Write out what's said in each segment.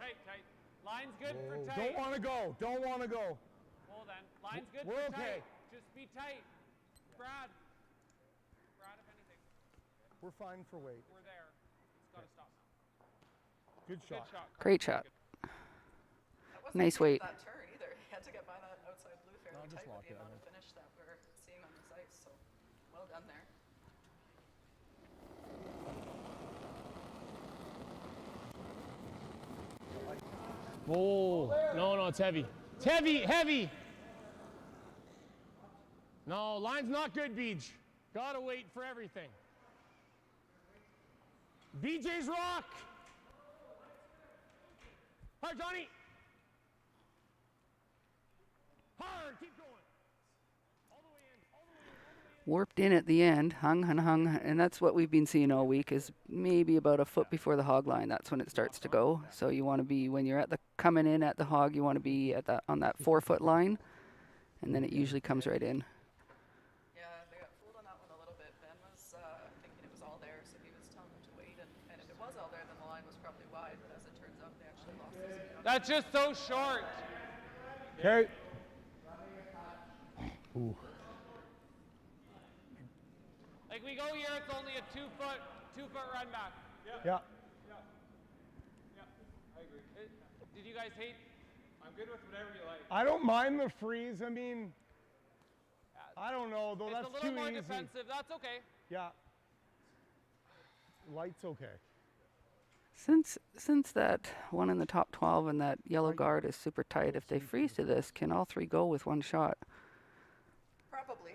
Tight, tight. Line's good for tight. Don't want to go. Don't want to go. Hold on. Line's good We're for okay. tight. Just be tight. Brad. Brad, if anything. We're fine for weight. We're there. It's got to stop now. Good shot. Good shot. Great shot. Nice weight. That turn either. He had to get by that outside blue fairly tight with the amount of finish that we're seeing on this ice. So well done there. Whoa. No, it's heavy. It's heavy, heavy. No, line's not good, Beej. Gotta wait for everything. BJ's rock. Hard, Johnny. Hard, keep going. All the way in, all the way in, all the way in. Warped in at the end, hung, and that's what we've been seeing all week is maybe about a foot before the hog line. That's when it starts to go. So you want to be, when you're at the coming in at the hog, you want to be at that on that 4 foot line, and then it usually comes right in. Yeah, they got fooled on that one a little bit. Ben was thinking it was all there, so he was telling them to wait, and if it was all there, then the line was probably wide, but as it turns out, they actually lost this. That's just so short. Okay. Ooh. Like we go here, it's only a 2 foot run back. Yeah. I agree. Did you guys hate? I'm good with whatever you like. I don't mind the freeze. I mean, I don't know though. That's too easy. It's a little more defensive. That's okay. Yeah. Light's okay. Since that one in the top 12 and that yellow guard is super tight, if they freeze to this, can all three go with one shot? Probably.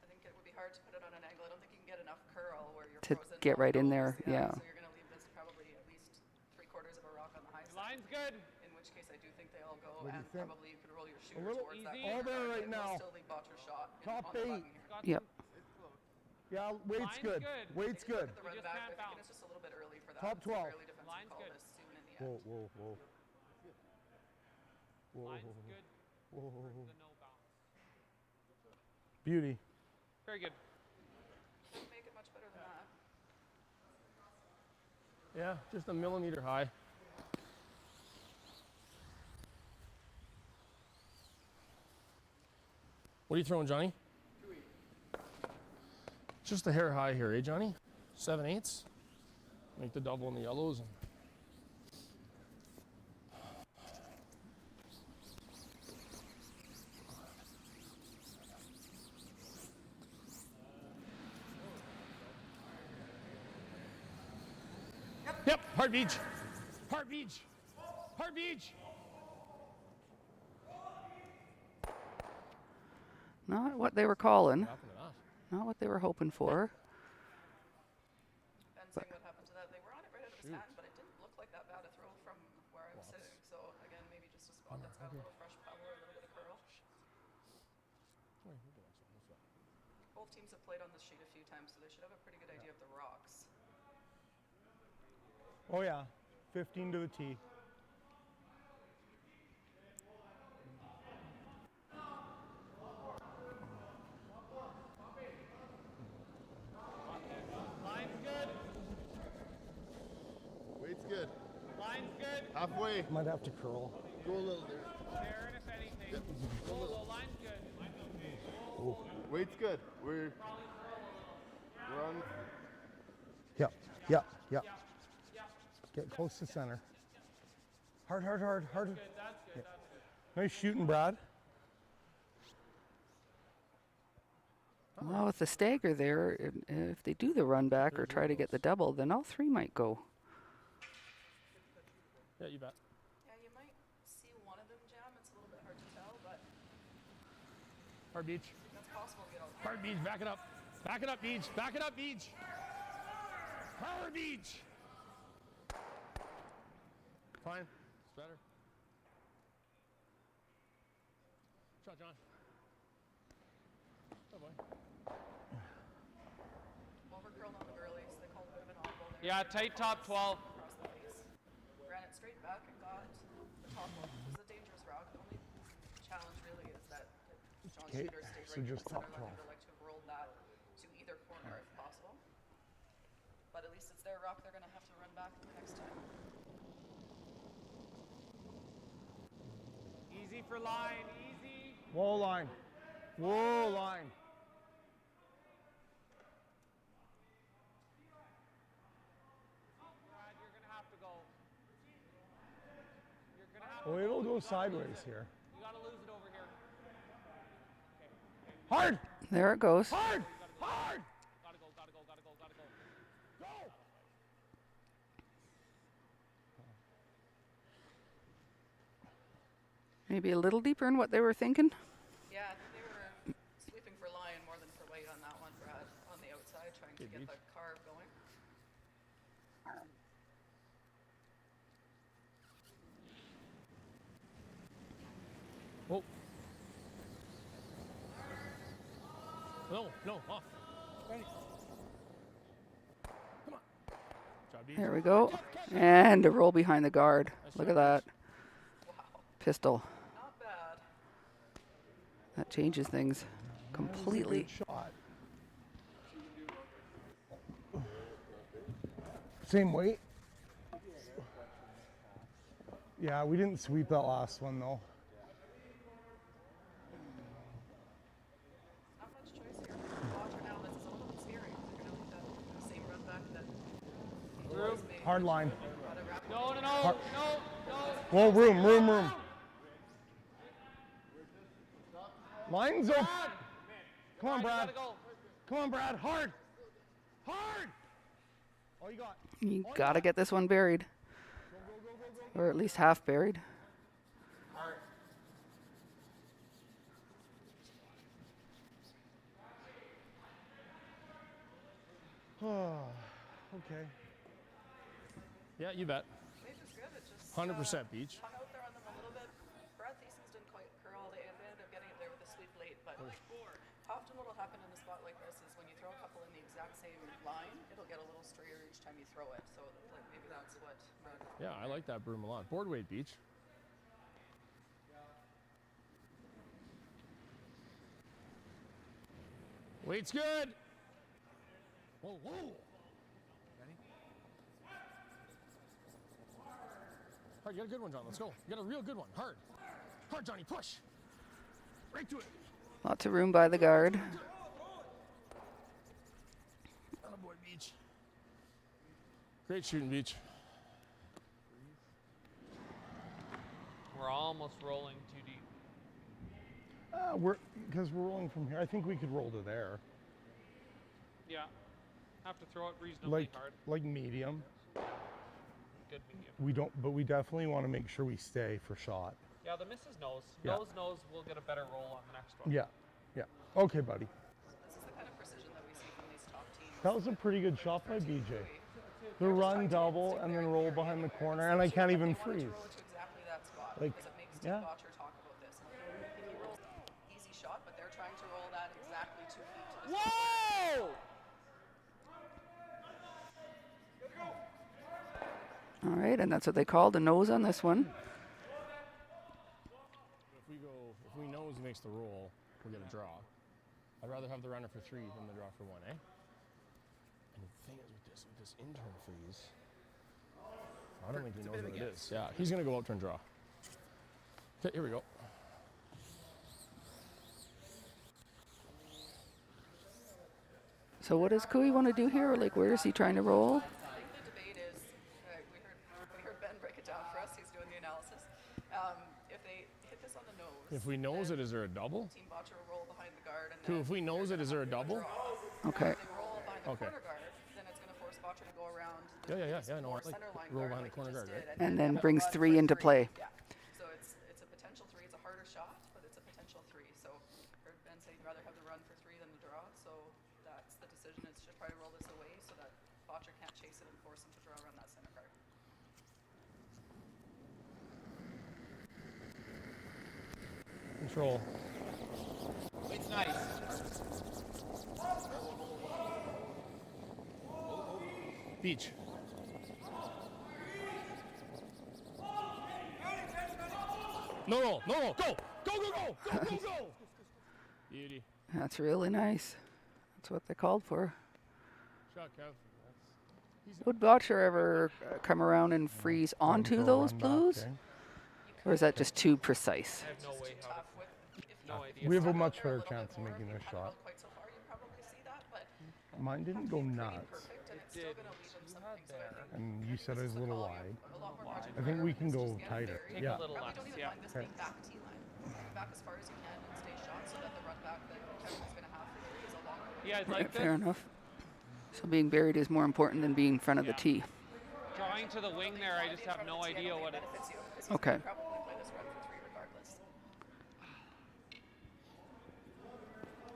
I think it would be hard to put it on an angle. I don't think you can get enough curl where you're To frozen. get right in there, yeah. So you're going to leave this probably at least 3/4 of a rock on the high side. Line's good. In which case I do think they all go, What do and you think? probably you could roll your A shooter little towards easy. that. All there right now. Still leave Bottcher shot Top on the 8. button here. Yep. Yeah, weight's Line's good. good. Weight's If you good. look at the We run just back, can't I think bounce. it's just a little bit early for that. Top It's 12. a fairly defensive Line's call good. this soon in the Whoa, end. whoa, whoa. Whoa, Line's whoa, good whoa, whoa, for whoa. the no bounce. Beauty. Very good. Couldn't make it much better than that. Yeah, just a millimeter high. What are you throwing, Johnny? Just a hair high here, eh, Johnny? 7/8. Make the double in the yellows. And yep, hard beach. Hard beach. Hard beach. Not what they were calling, What happened to that? not what they were hoping for. Ben saying what happened to that. They were on it right out of his hand, but it didn't look like that bad a throw from where I was sitting. So again, maybe just a spot that's got a little fresh power, a little bit of curl. Both teams have played on this sheet a few times, so they should have a pretty good idea of the rocks. Oh yeah. 15 to the tee. Line's good. Weight's good. Line's good. Halfway. Might have to curl. Go a little there. Darren, if anything. Low, line's good. Weight's good. We're on. Yep. Yep. Yep. Get close to center. Hard, hard, hard, hard. Good. That's good. That's good. Nice shooting, Brad. Well, with the stagger there, if they do the run back or try to get the double, then all three might go. Yeah, you bet. Yeah, you might see one of them jam. It's a little bit hard to tell, but Hard beach. that's possible. You know, Hard beach. Back it up. Back it up, beach. Back it up, beach. Hard beach. Fine. It's better. Shot, John. Oh boy. overcurled on the girlies. They called a bit of an audible there. Yeah, tight top 12. Across the face. Ran it straight back and got the top one. It was a dangerous route. The only challenge really is that Sean Okay, Shooter stayed so right in just the center. top 12. Like to have rolled that to either corner if possible. But at least it's their rock. They're going to have to run back the next time. Easy for line, easy. Whoa line. Whoa line. Brad, you're gonna have to go. You're gonna have Oh, to it'll go You gotta sideways lose it. here. You gotta lose it over here. Hard. There it goes. Hard. Hard. Gotta go, gotta go, gotta go, gotta go. Go. Maybe a little deeper in what they were thinking. Yeah, I think they were sweeping for line more than for weight on that one, Brad, on the outside, trying to get the carve going. Whoa. No, no, off. Ready. Come on. Job, Beach. There we go. And a roll behind the guard. Look at that. Pistol. Not bad. That changes things completely. Good shot. Same weight. Yeah, we didn't sweep that last one though. Not much choice here. Bottcher now, this is a little bit scary. They're going to look at the same run back that Room. Hard line. No, no, no, Har- no, no. Whoa, room, room, room. Lines up. Come on, You Brad. gotta go. Come on, Brad. Hard. Hard. All you got. You gotta get this one buried. Or at least half buried. Oh, okay. Yeah, you bet. Beach is good. It just 100% Beach. hung out there on them a little bit. Brad Thiessen's didn't quite curl. They ended up getting it there with the sweep late. But often what will happen in a spot like this is when you throw a couple in the exact same line, it'll get a little straighter each time you throw it. So like maybe that's what Brad was Yeah, I like that broom a lot. Board weight, Beach. Weight's good. Whoa, whoa. Ready? Hard, you got a good one, John. Let's go. You got a real good one. Hard. Hard, Johnny. Push. Right to it. Lots of room by the guard. Attaboy, Beach. Great shooting, Beach. We're almost rolling too deep. Because we're rolling from here. I think we could roll to there. Yeah. Have to throw it reasonably hard. Like medium. Good medium. We don't, but we definitely want to make sure we stay for shot. Yeah, the missus knows. Yeah. Knows we'll get a better roll on the next one. Yeah, yeah. Okay, buddy. This is the kind of precision that we see from these top teams. That was a pretty good shot by BJ. The run double and then roll behind the corner, and I can't even freeze. Roll to exactly that spot Like, because it makes yeah. Steve Bottcher talk about this. If he rolls easy shot, but they're trying to roll that exactly 2 feet to the Whoa! All right, and that's what they called a nose on this one. If we nose makes the roll, we'll get a draw. I'd rather have the runner for 3 than the draw for 1, eh? And the thing is with this intern freeze, I don't think he knows what it is. Yeah, he's gonna go out turn draw. Okay, here we go. So what does Cooey want to do here? Or like, where is he trying to roll? I think the debate is, we heard Ben break it down for us. He's doing the analysis. If they hit this on the nose, If we nose it, is there a double? Team Bottcher will roll behind the guard. And Two, then if we nose it, is there a double? Okay. If they roll behind the Okay. corner guard, then it's going to force Bottcher to go around. Yeah, no, more I like center line roll guard behind the corner he guard, just right? did, And then have a brings run 3 for into 3. play. Yeah. So it's a potential 3. It's a harder shot, but it's a potential 3. So heard Ben say he'd rather have the run for 3 than the draw. So that's the decision, is to try to roll this away so that Bottcher can't chase it and force him to draw around that center guard. Control. It's nice. Beach. No, go! Go! Beauty. That's really nice. That's what they called for. Shot, Kev. Would Bottcher ever come around and freeze onto For a those run back, blues? eh? You Or is that just too precise? I have no It's way too how tough to. with, if No you idea. We have a start out much there better a little chance bit of more, making if you this cut it shot. out quite so far, you probably see that, but Mine didn't go pretty nuts. perfect, and It it's still did. going to leave him You something. had So I there. think And you said it was a little wide. a lot more margin I think for we error can is go just getting tighter. buried. Take Yeah. a little Probably less. don't even Yeah. mind this Okay. being back tee line. Back as far as you can and stay shot so that the run back that Kevin's going to have for three is a longer one. You guys Right, like this? fair enough. So being buried is more important than being in front of the Yeah. tee. Drawing to the wing there, I just have no idea what it. benefits you because he's Okay. going to probably play this run for three regardless.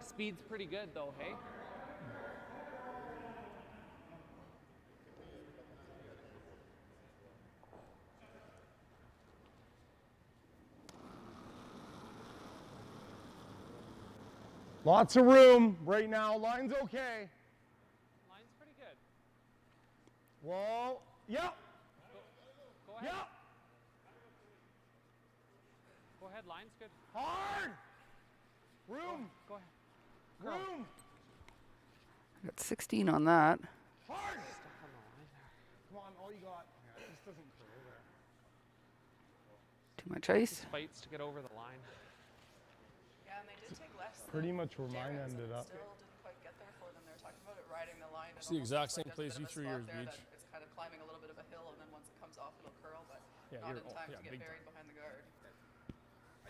Speed's pretty good though, hey? Lots of room right now. Line's okay. Line's pretty good. Whoa. Yep. Go ahead. Yep. Go ahead, line's good. Hard. Room. Go ahead. Room. Got 16 on that. Hard. Step on the line there. Come on, all you got. Yeah, it just doesn't curl there. Too much ice. Fights to get over the line. Yeah, and they did take less. Pretty than much where mine Darren's, ended and up. Still didn't quite get there for them. They were talking about it riding the line. It's the exact same place you threw yours, Beach. Beach. It's kind of climbing a little bit of a hill, and then once it comes off, it'll curl, but Yeah, not you're- in time yeah, to get big buried behind the guard.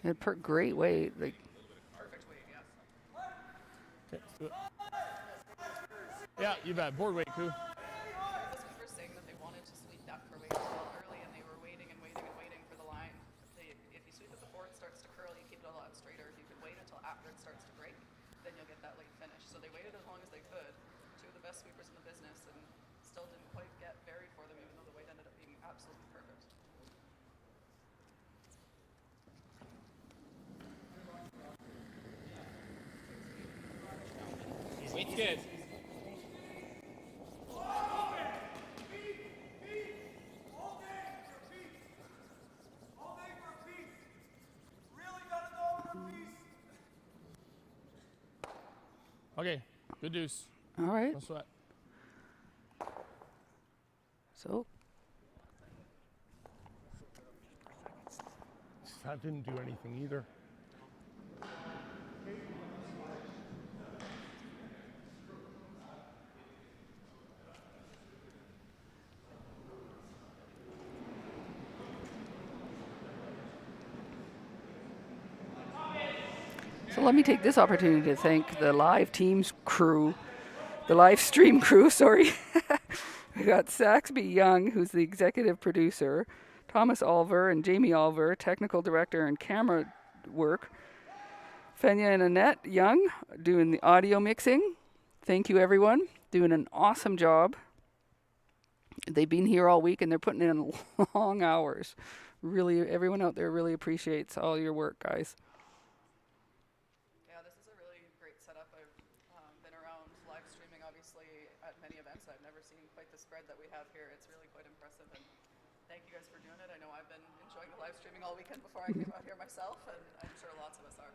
It per great weight. Like Perfect weight, yeah. Okay, let's do it. Yeah, you bet. Board weight, Koo. The sweepers saying that they wanted to sweep that for weight as well early, and they were waiting and waiting and waiting for the line. If you sweep it before it starts to curl, you keep it a lot straighter. If you can wait until after it starts to break, then you'll get that late finish. So they waited as long as they could. Two of the best sweepers in the business, and still didn't quite get buried for them, even though the weight ended up being absolutely perfect. Weight's good. Okay, good deuce. all right. No sweat. So That didn't do anything either. So let me take this opportunity to thank the live team's crew, the live stream crew, sorry. We got Saxby Young, who's the executive producer, Thomas Olver and Jamie Olver, technical director and camera work, Fenya and Annette Young doing the audio mixing. Thank you, everyone. Doing an awesome job. They've been here all week and they're putting in long hours. Really, everyone out there really appreciates all your work, guys. Yeah, this is a really great setup. I've been around live streaming, obviously, at many events. I've never seen quite the spread that we have here. It's really quite impressive, and thank you guys for doing it. I know I've been enjoying the live streaming all weekend before I came out here myself, and I'm sure lots of us are.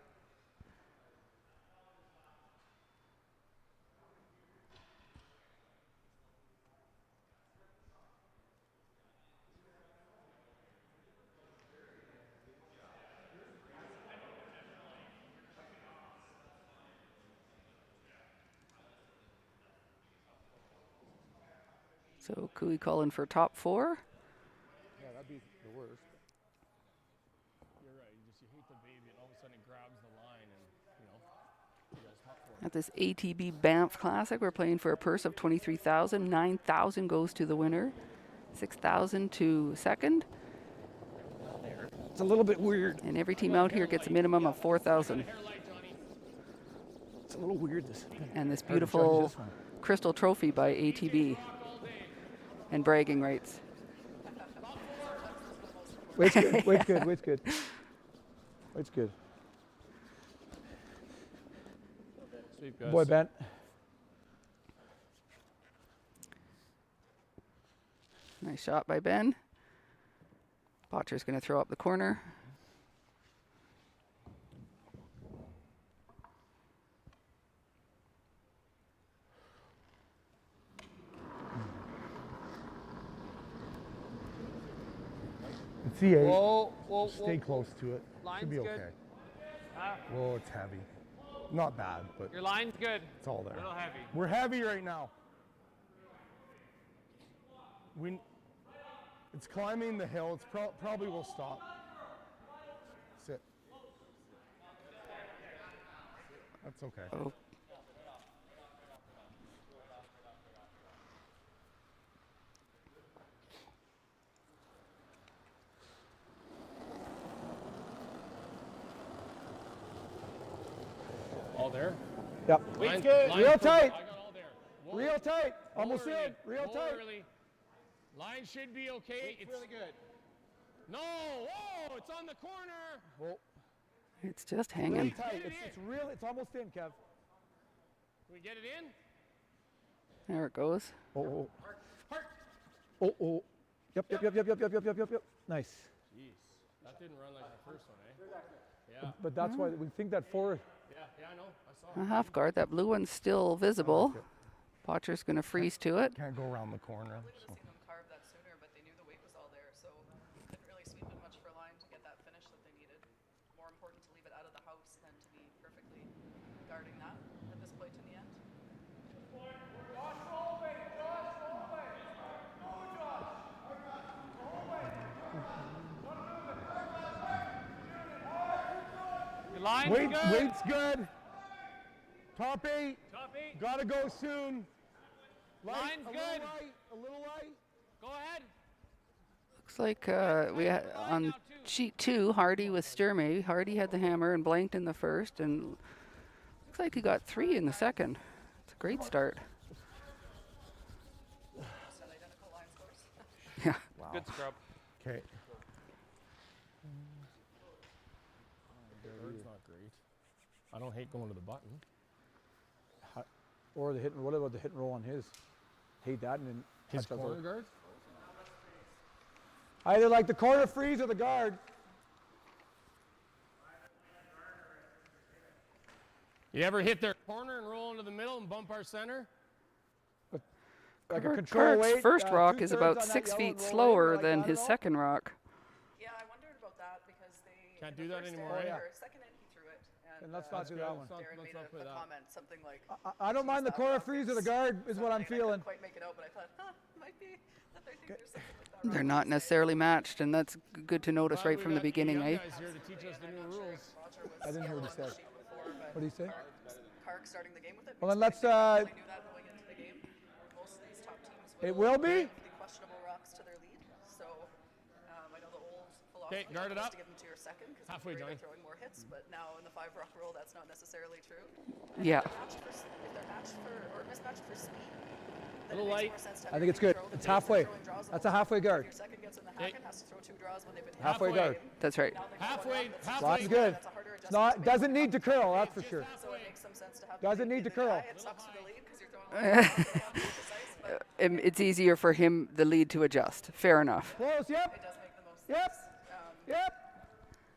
So could we call in for top four? Yeah, that'd be the worst. You're right. You hate the baby, and all of a sudden it grabs the line, and you guys top four. At this ATB Banff Classic, we're playing for a purse of $23,000. $9,000 goes to the winner. $6,000 to second. It's a little bit weird. And every team out here gets a minimum of $4,000. It's a little weird this. And this Hard to judge beautiful this one. crystal trophy by ATB. And bragging rights. Wait's good. Wait's good. Wait's good. Wait's good. Sweep, guys. Boy, Ben. Nice shot by Ben. Bottcher's going to throw up the corner. It's E8. Whoa, whoa, Stay whoa. close to it. Line's Should be good. okay. Ah, Whoa, it's heavy. Not bad, but your line's good. it's all there. A little heavy. We're heavy right now. It's climbing the hill. It's probably will stop. Sit. That's okay. Oh. All there? Yep. Line's good. line's Real perfect. tight. I got all there. Whoa. Real tight. Almost Whoa, in. early. Real Whoa, tight. early. Line should be okay. It's really good. No! Whoa! It's on the corner! Whoa. It's just Really hanging. tight. It's real. It's almost in, Kev. Can we get it in? There it goes. Oh. Oh. Yep. Nice. Jeez. That didn't run like the first one, eh? Yeah. But that's why we think that four. Yeah, I know. I saw A it. half guard. That blue one's still visible. Bottcher's going to freeze to it. Can't go around the corner. Probably would have seen them carve that sooner, but they knew the weight was all there, so didn't really sweep it much for line to get that finish that they needed. More important to leave it out of the house than to be perfectly guarding that at this point in the end. Your line's Weight's good. good. Top 8. Top 8. Gotta go soon. Line's a good. A little light. Go ahead. Looks like we had on sheet 2, Hardy with Sturmey. Hardy had the hammer and blanked in the first, and looks like he got 3 in the second. It's a great start. Set identical line scores. Yeah. Good scrub. Okay. The guard's not great. I don't hate going to the button. Or the hit and what about the hit and roll on his? Hate that and then His touch corner out. guard? Either like the corner freeze or the guard. You ever hit their corner and roll into the middle and bump our center? Like a Kirk's control weight. first rock is 2/3 about on that 6 yellow feet and roll slower in, like than that his at all? second rock. Yeah, I wondered about that because they Can't in do the that first anymore, end, eh? or second end he threw it, and And let's not do that one. Darren Let's made not a play that. comment, something like. I don't mind the "Geez, corner that rock freeze or the is guard is what I'm something." I feeling. couldn't quite make it out, but I thought, might be that they think there's something with that They're rock. not necessarily matched, and that's good to notice Glad right we from the got you beginning, young eh? guys here to teach us the And new I'm not sure rules. if Bottcher was I didn't hear what he yellow on the said. sheet before, but What do you say? Kark starting the game with it. Well, then makes let's, me think they probably knew that going into the game. Most of these top teams It will be? give the questionable rocks to their lead. So I know the old Okay, philosophy guard it was up. to give them to your second because Halfway, they're Johnny. throwing more hits. But now in the 5 rock rule, that's not necessarily true. Yeah. If they're matched for or mismatched for speed, then Little it makes light. more sense to have I think your it's lead good. throw than It's to halfway. throwing draws the That's a whole halfway time. guard. If your second gets in the Okay. hack and has to throw 2 draws when they've been Halfway halfway guard. That's right. Now they go Halfway, one up, that's halfway. That's good. That's a harder It's adjustment not, to make. doesn't need to curl, that's for Just sure. So it makes some sense to have the Doesn't lead need to in the curl. guy. It sucks for the lead because you're throwing more precise, but It's easier for him, the lead, to adjust. Fair enough. Close, yep, it does make the most Yep. sense. yep.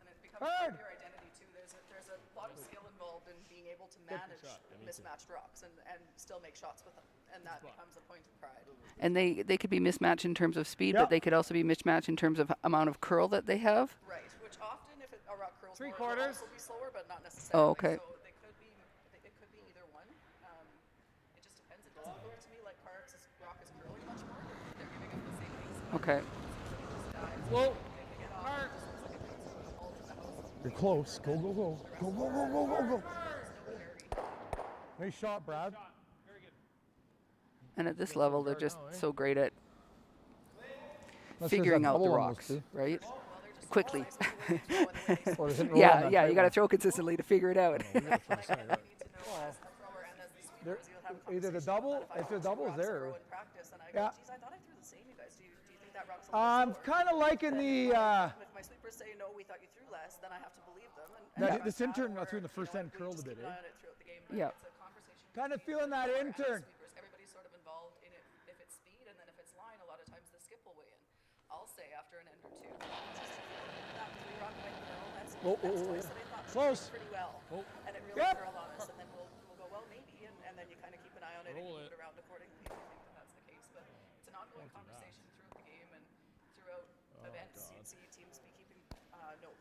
And it becomes part Hard. of your identity too. There's a lot of skill involved in being able to manage shot. Yeah, me too. mismatched rocks and still make shots with them, and that becomes a point of pride. And they could be mismatched in terms of speed, Yep. but they could also be mismatched in terms of amount of curl that they have. Right, which often if a rock curls Three more, it'll quarters. also be slower, but not necessarily. Oh, okay. So it could be either one. It just depends. It doesn't look to me like Kark's rock is curling much more. They're giving him the same pace. Okay. Whoa. They get off, Kark. it just looks like it beats all to the house. You're close. Go. Go. Nice shot, Brad. Very good. And at this level, they're just so great at Let's figuring just have out the double on those rocks, two. right? Well, they're just Quickly. so nice when they throw and then they Or hit and roll on Yeah, that yeah. tight You got to one. throw consistently to figure it out. Like, I need to know as the thrower and as the sweeper, is you'll have a Either the conversation double- about if the I throw double's rocks there. throw in practice, and I Yeah. go, geez, I thought I threw the same, you guys. Do you think that rock's a little I'm slower? kind of liking the, If my sweepers say no, we thought you threw less, then I have to believe them. And That- if this that's intern not, I threw in the or, first you know, end we curled just a keep bit, an eh? eye on it throughout the game. But Yeah. It's a conversation kind of between feeling that the thrower and the intern. sweepers. Everybody's sort of involved in it. If it's speed, and then if it's line, a lot of times the skip will weigh in. I'll say after an end or two, just that 3 rock by curl, that's Oh, twice oh, that I thought Close. she did pretty well. And it really Yep. curled on us, and then we'll go, well, maybe, and then you kind of keep an eye on it and Roll you move it. it around accordingly if you think that that's the case. But it's an ongoing conversation throughout the game and throughout events. You'd see teams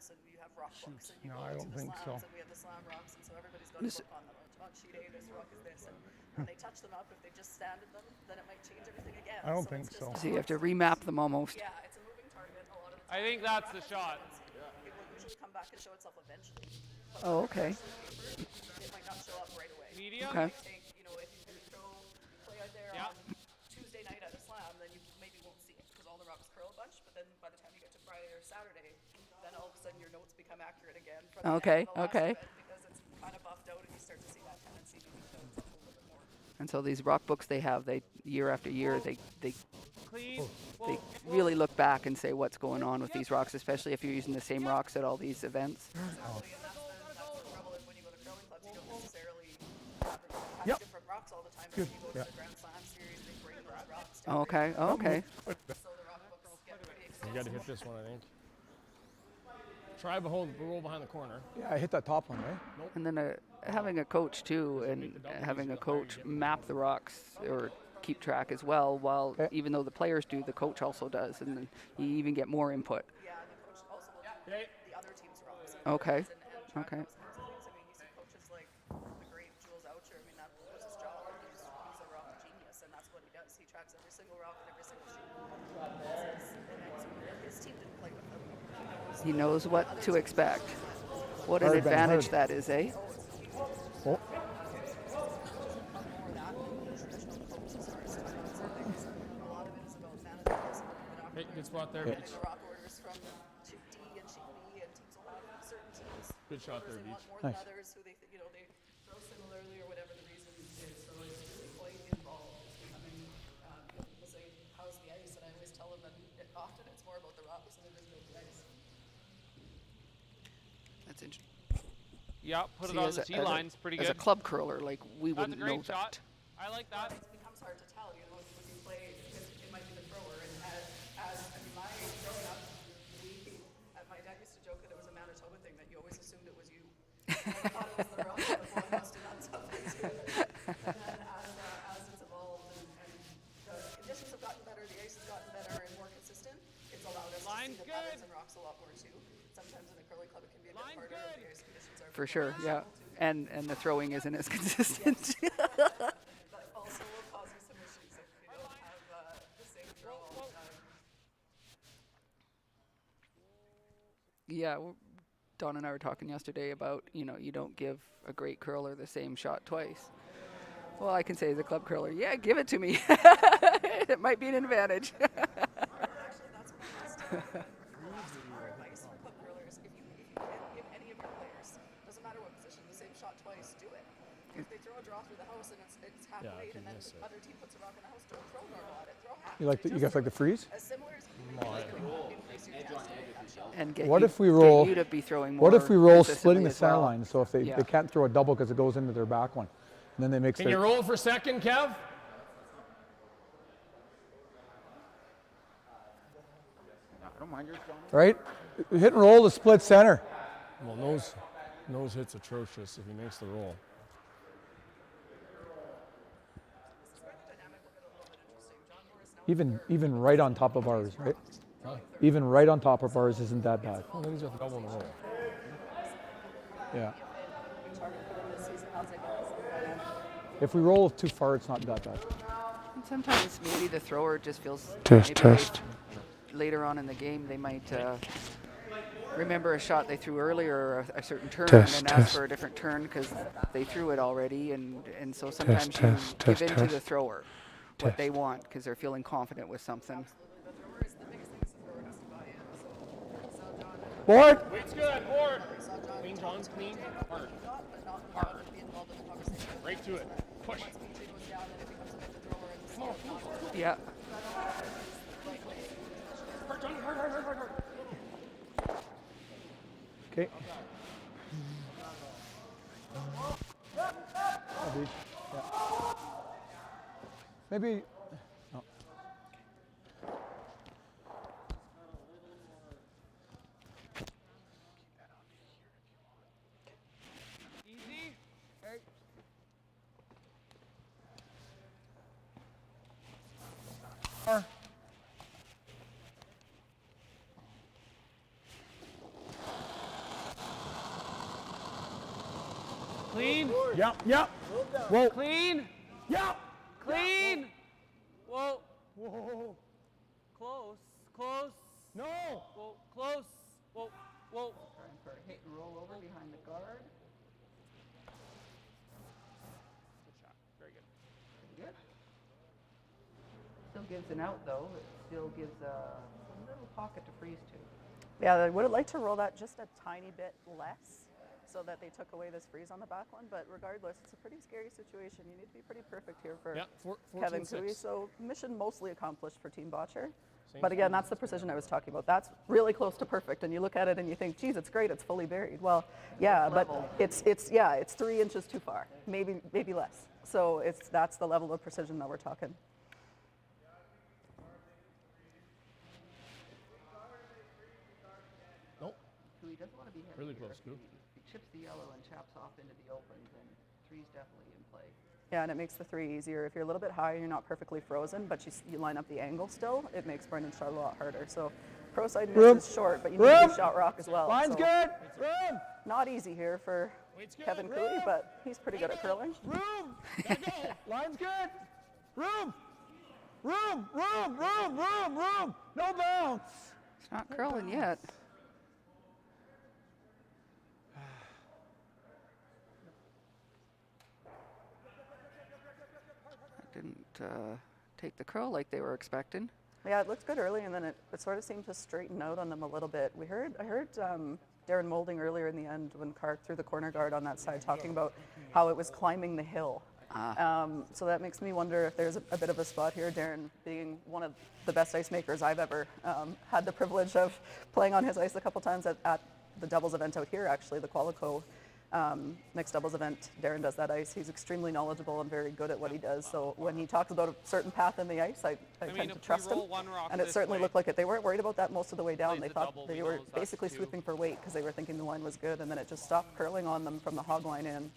events, and you have rock books, and you No, go I to don't the think slams, so. and we have the slam rocks, and so everybody's got a book on them. On sheet A, this rock is this, and when they touch them up, if they just sanded them, then it might change everything again. I don't So think it's so. just So you have to remap them almost. yeah, it's a moving target a lot of the I time. think that's the shot. It will usually come back and show itself eventually. But Oh, when okay. it's actually papered, it might not show up right away. Medium. Okay. It might take, you know, if you play out there Yeah. on Tuesday night at a slam, then you maybe won't see it because all the rocks curl a bunch. But then by the time you get to Friday or Saturday, then all of a sudden your notes become accurate again from the Okay, end of the last okay. event because it's kind of buffed out and you start to see that tendency to move notes up a little bit more. And so these rock books they have, they year after year, they Clean. they really look back and say what's going on with these rocks, especially if you're using the same rocks at all these events. Exactly, and that's the trouble is when you go to curling clubs, you don't necessarily have Yep. different rocks all the time. But Good, when you go yeah. to the Grand Slam series, they bring those rocks down. Okay, okay. So the rock books get pretty You expensive. got to hit this one, I think. Try roll behind the corner. Yeah, I hit that top one, right? And then having a coach too, and having a coach map the rocks or keep track as well. While Okay. even though the players do, the coach also does, and then you even get more input. Yeah, and the coach also will do the other team's rocks. Okay, And track okay. those kinds of things. I mean, you see coaches like the great Jules Oucher. I mean, that was his job. He's a rock genius, and that's what he does. He tracks every single rock and every single shoot. And his team didn't play with him. He knows what to expect. What an Hard, Ben, advantage hard. that is, eh? Oh, Hey, good spot there, Yeah. Beach. The rock orders from sheet D and sheet B, and teams will have certain teams. Good shot there, They want Beach. more than Nice. others who they throw similarly or whatever the reason is. So it's really quite involved. People say, "How's the ice?" And I always tell them that often it's more about the rocks than it is about the ice. That's interesting. Yeah, put See, it on as the a- T as a- lines. Pretty As good. a club curler, like we That's a wouldn't know great that. shot. I like that. It becomes hard to tell, when you play, because it might be the thrower, and growing up, my dad used to joke that it was a Manitoba thing, that you always assumed it was you. And I thought it was the rock, but the ball must have done something too. And then as it's evolved and the conditions have gotten better, the ice has gotten better and more consistent, it's allowed us to Line's see the good. patterns and rocks a lot more too. Sometimes in a curling club, it can be a bit Line's harder if good. the ice conditions are For sure, yeah. And the throwing isn't as consistent. but also will cause you some issues if you don't have the same throw all the time. Yeah, Don and I were talking yesterday about, you don't give a great curler the same shot twice. Well, I can say as a club curler, yeah, give it to me. It might be an advantage. Actually, that's what I asked our advice for club curlers. If you give any of your players, doesn't matter what position, the same shot twice, do it. If they throw a draw through the house and it's half Yeah, weight if you and then miss the it. other team puts a rock in the house, don't throw normal at it. Throw half. you guys like the freeze? As similar as you can make, it's going to increase your chance to make that shot. And get What you, if we get roll- you to be throwing more What if we roll consistently splitting the as center well. line? So if they Yeah. can't throw a double because it goes into their back one, and then they make Can you roll for second, Kev? right? Hit and roll the split center. Well, nose hit's atrocious if he makes the roll. Even right on top of ours, right? Even right on top of ours isn't that bad. Well, then he's got the double in the roll. Yeah. This season, I'll take it. If we roll too far, it's not that bad. And sometimes maybe the thrower just feels Test, maybe test. later on in the game they might remember a shot they threw earlier or a certain turn Test, and then ask test. for a different turn because they threw it already, and so sometimes Test, you test, give test, in to test. the thrower what they want because they're feeling confident with something. The biggest thing is the thrower has to buy in. So John, Board. Weight's good, board. saw John Clean, John's clean. Hard. but not hard to be involved in the conversation. Right to it. Push. Once PJ goes down, then it becomes about the thrower and the small not Yeah. right way. Hard, Johnny, hard, hard, hard, hard, hard. Okay. Maybe. No. Easy. Clean. Yep, yep. Whoa. Clean. Yep. Clean. Whoa. Whoa. Close. Close. No. Whoa. Close. Whoa. Whoa. Trying for a hit and roll over behind the guard. Good shot. Very good. Pretty good. Still gives an out though. It still gives a little pocket to freeze to. Yeah, I would have liked to roll that just a tiny bit less so that they took away this freeze on the back one, but regardless, it's a pretty scary situation. You need to be pretty perfect here for Yeah, Kevin 14-6. Cooey. So mission mostly accomplished for Team Bottcher. Same But again, thing. that's the precision I was talking about. That's really close to perfect, and you look at it and you think, geez, it's great, it's fully buried. Well, yeah, but it's 3 inches too far, maybe less. So that's the level of precision that we're talking. Nope. Cooey doesn't want to be heavy. Really here. close, Coo. If he chips the yellow and chaps off into the open, then three's definitely in play. Yeah, and it makes the 3 easier. If you're a little bit higher, you're not perfectly frozen, but you line up the angle still, it makes Brendan's shot a lot harder. So pro side miss is short, but you need to be shot rock as well. Line's So good. Room. not easy here for Weight's good. Kevin Cooey, but he's pretty good at curling. Room. Line's good. Room. Room. Room. Room. Room. Room. No bounce. It's not curling yet. Didn't take the curl like they were expecting. Yeah, it looked good early, and then it sort of seemed to straighten out on them a little bit. I heard Darren Moulding earlier in the end when Kark threw the corner guard on that side talking about how it was climbing the hill. So that makes me wonder if there's a bit of a spot here. Darren being one of the best ice makers I've ever had the privilege of playing on his ice a couple times at the doubles event out here, actually, the Qualico mixed doubles event. Darren does that ice. He's extremely knowledgeable and very good at what he does. So when he talks about a certain path in the ice, I tend to trust him. And it certainly looked like it. They weren't worried about that most of the way down. They thought they were basically sweeping for weight because they were thinking the line was good, and then it just stopped curling on them from the hog line in.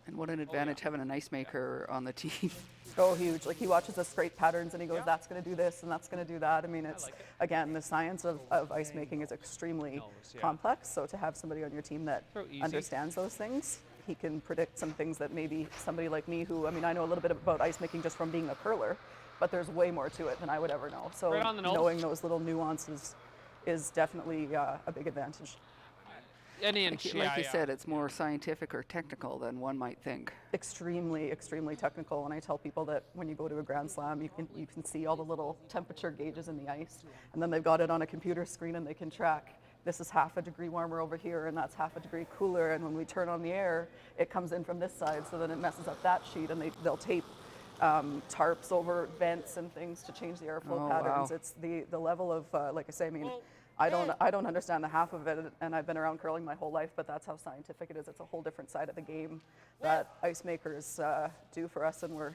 And what an advantage having an ice maker on the team. Oh, huge. Like, he watches the straight patterns and he goes, that's going to do this and that's going to do that. I mean, it's, again, the science of ice making is extremely complex. So to have somebody on your team that understands those things, he can predict some things that maybe somebody like me who, I mean, I know a little bit about ice making just from being a curler, but there's way more to it than I would ever know. So knowing those little nuances is definitely a big advantage. Like you said, it's more scientific or technical than one might think. Extremely, extremely technical. And I tell people that when you go to a Grand Slam, you can see all the little temperature gauges in the ice, and then they've got it on a computer screen and they can track. This is half a degree warmer over here, and that's half a degree cooler. And when we turn on the air, it comes in from this side, so then it messes up that sheet, and they'll tape tarps over vents and things to change the airflow patterns. Wow. It's the level of, like I say, I mean, I don't understand the half of it, and I've been around curling my whole life, but that's how scientific it is. It's a whole different side of the game that ice makers do for us, and we're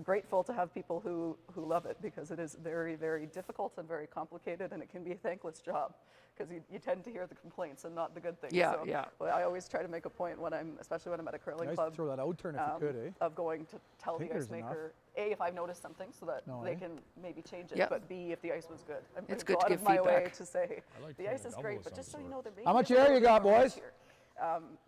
grateful to have people who love it, because it is very, very difficult and very complicated, and it can be a thankless job, because you tend to hear the complaints and not the good things. Yeah, so yeah. I always try to make a point especially when I'm at a curling club, throw that out turn if you could, eh? of going to tell the ice maker, A, if I've noticed something so that they can maybe change it, but B, if the ice was good. I'm it's going good to to go out give of my way feedback. to say like the ice is great, but just so you know, there may How be much a little air you bit got, of boys? here.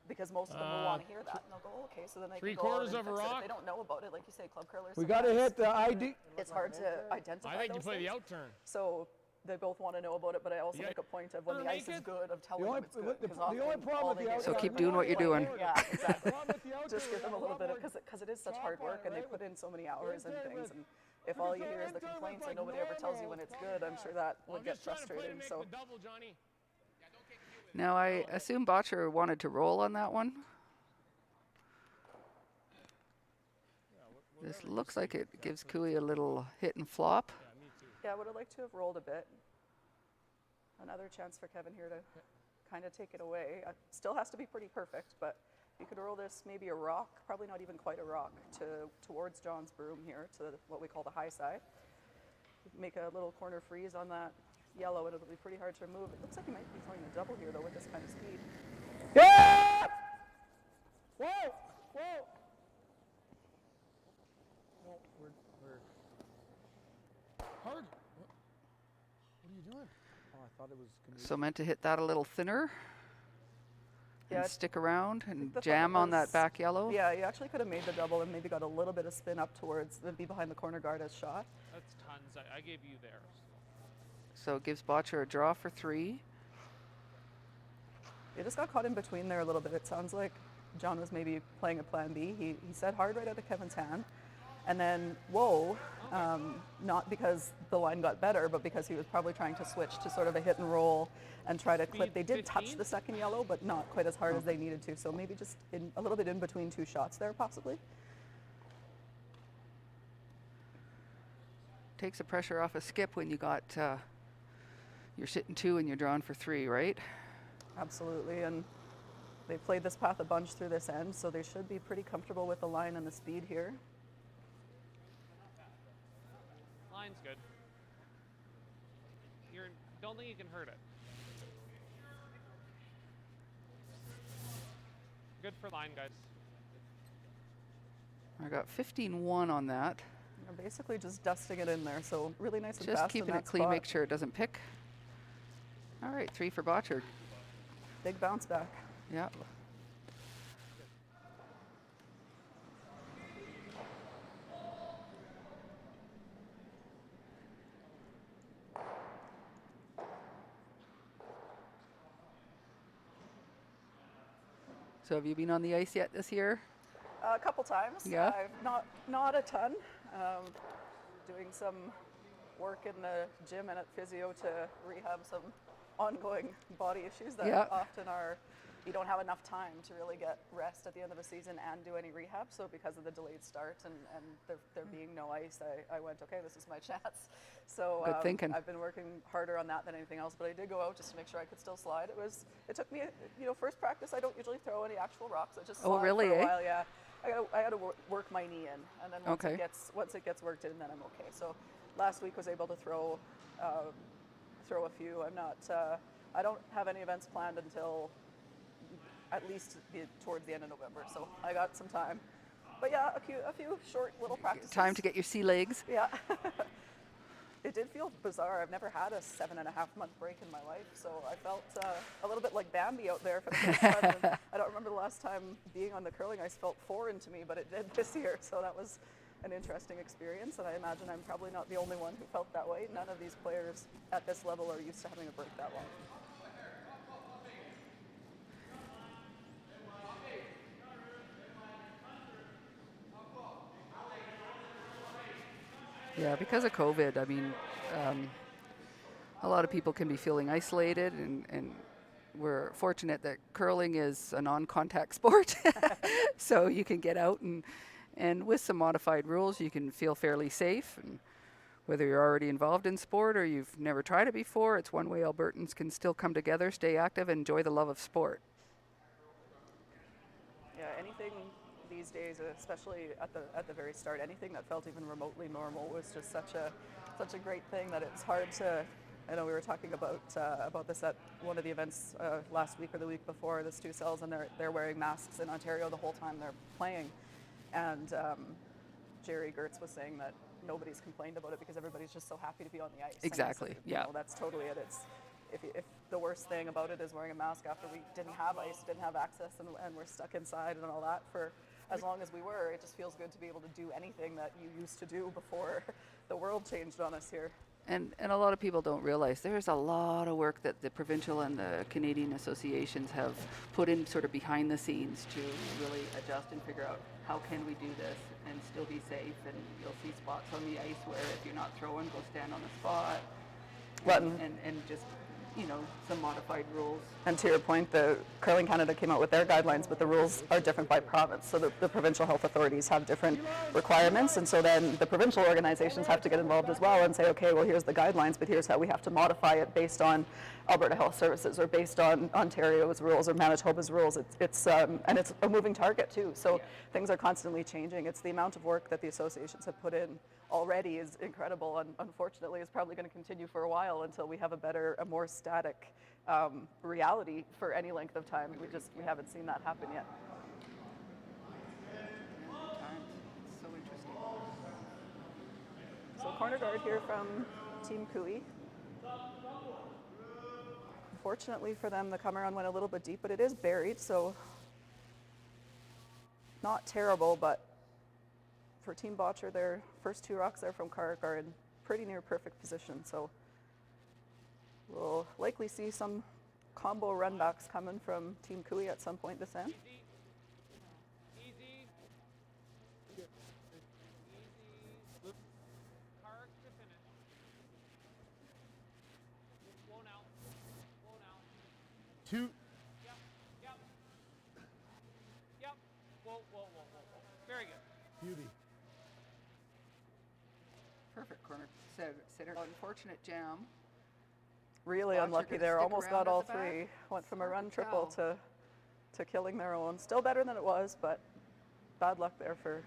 Because most of them will want to hear that, and they'll go, oh, okay, so then they can go out 3/4 and of a fix it. rock. If they don't know about it, like you say, club curlers. We got to sometimes hit the ID. It's hard to identify I think you those play the things. out turn. So they both want to know about it, but I also Yeah. make a point of when the ice is good, of telling them it's good. the 'cause only often problem all with they the hear out is So turn- keep doing what you're doing. Yeah, exactly. Problem with the out Just turn give them a is little bit of, problem because it is such hard work, and they put in so many hours and turn things, with- and if all you hear is the complaints and nobody ever tells you when it's good, I'm sure that would get frustrating. So Double, Johnny. Now, I assume Bottcher wanted to roll on that one. This looks like it gives Cooey a little hit and flop. yeah, I would have liked to have rolled a bit. Another chance for Kevin here to kind of take it away. Still has to be pretty perfect, but you could roll this maybe a rock, probably not even quite a rock, towards John's broom here, to what we call the high side. Make a little corner freeze on that yellow, and it'll be pretty hard to remove. It looks like he might be throwing a double here, though, with this kind of speed. Yeah! Whoa! Whoa! No, we're Hard. What are you doing? Oh, I thought it was gonna be So meant to hit that a little thinner. Yeah, and stick around and the thought jam on that was- back yellow. Yeah, you actually could have made the double and maybe got a little bit of spin up towards, be behind the corner guard as shot. That's tons. I gave you there. So it gives Bottcher a draw for 3. They just got caught in between there a little bit. It sounds like John was maybe playing a plan B. He said hard right out of Kevin's hand. And then, whoa, not because the line got better, but because he was probably trying to switch to sort of a hit and roll and try to clip. They did touch 15? the second yellow, but not quite as hard as they needed to. So maybe just a little bit in between 2 shots there, possibly. Takes the pressure off a skip when you got, you're sitting 2 and you're drawn for 3, right? Absolutely. And they played this path a bunch through this end, so they should be pretty comfortable with the line and the speed here. Line's good. Don't think you can hurt it. Good for line, guys. I got 15-1 on that. They're basically just dusting it in there, so really nice and Just fast in keeping that it clean, spot. make sure it doesn't pick. All right, 3 for Bottcher. Big bounce back. Yeah. So have you been on the ice yet this year? A couple times. Yeah. I've not a ton. Doing some work in the gym and at physio to rehab some ongoing body issues that Yeah. often are. You don't have enough time to really get rest at the end of a season and do any rehab. So because of the delayed start and there being no ice, I went, okay, this is my chance. So Good thinking. I've been working harder on that than anything else. But I did go out just to make sure I could still slide. It took me, first practice. I don't usually throw any actual rocks. I just slide really, for a eh? while. Yeah, I got to work my knee in, and then once Okay. it gets worked in, then I'm okay. So last week was able to throw a few. I'm not. I don't have any events planned until at least towards the end of November. So I got some time. But yeah, a few short little practices. Time to get your sea legs. Yeah. It did feel bizarre. I've never had a 7.5-month break in my life, so I felt a little bit like Bambi out there for the first time. And I don't remember the last time being on the curling ice felt foreign to me, but it did this year, so that was an interesting experience, and I imagine I'm probably not the only one who felt that way. None of these players at this level are used to having a break that long. Yeah, because of COVID, I mean, a lot of people can be feeling isolated, and we're fortunate that curling is a non-contact sport. So you can get out and with some modified rules, you can feel fairly safe. And whether you're already involved in sport or you've never tried it before, it's one way Albertans can still come together, stay active, and enjoy the love of sport. Yeah, anything these days, especially at the very start, anything that felt even remotely normal was just such a great thing that it's hard to. I know we were talking about this at one of the events last week or the week before. The Stu Cells, and they're wearing masks in Ontario the whole time they're playing, and Jerry Gertz was saying that nobody's complained about it because everybody's just so happy to be on the ice. Exactly. And yeah. that's totally it. It's if the worst thing about it is wearing a mask after we didn't have ice, didn't have access, and we're stuck inside and all that for as long as we were, it just feels good to be able to do anything that you used to do before the world changed on us here. And a lot of people don't realize there's a lot of work that the provincial and the Canadian associations have put in sort of behind the scenes to really adjust and figure out how can we do this and still be safe. And you'll see spots on the ice where if you're not throwing, go stand on the spot. And just, some modified rules. And to your point, the Curling Canada came out with their guidelines, but the rules are different by province. So the provincial health authorities have different requirements, and so then the provincial organizations have to get involved as well and say, okay, well, here's the guidelines, but here's how we have to modify it based on Alberta Health Services or based on Ontario's rules or Manitoba's rules. It's and it's a moving target too. So things are constantly changing. It's the amount of work that the associations have put in already is incredible, and unfortunately is probably going to continue for a while until we have a more static reality for any length of time. We haven't seen that happen yet. So interesting. So corner guard here from Team Cooey. unfortunately for them, the come around went a little bit deep, but it is buried, so not terrible, but for Team Bottcher, their first 2 rocks there from Kark are in pretty near perfect position, so we'll likely see some combo runbacks coming from Team Cooey at some point this end. Easy. Easy. Easy. Kark to finish. Whoa now. Whoa now. 2. Yep. Yep. Yep. Whoa. Very good. Beauty. Perfect corner center. Unfortunate jam. Really Bottcher unlucky gonna there. stick Almost around got at all the back. 3. Went from a Holy run triple cow. to killing their own. Still better than it was, but bad luck there for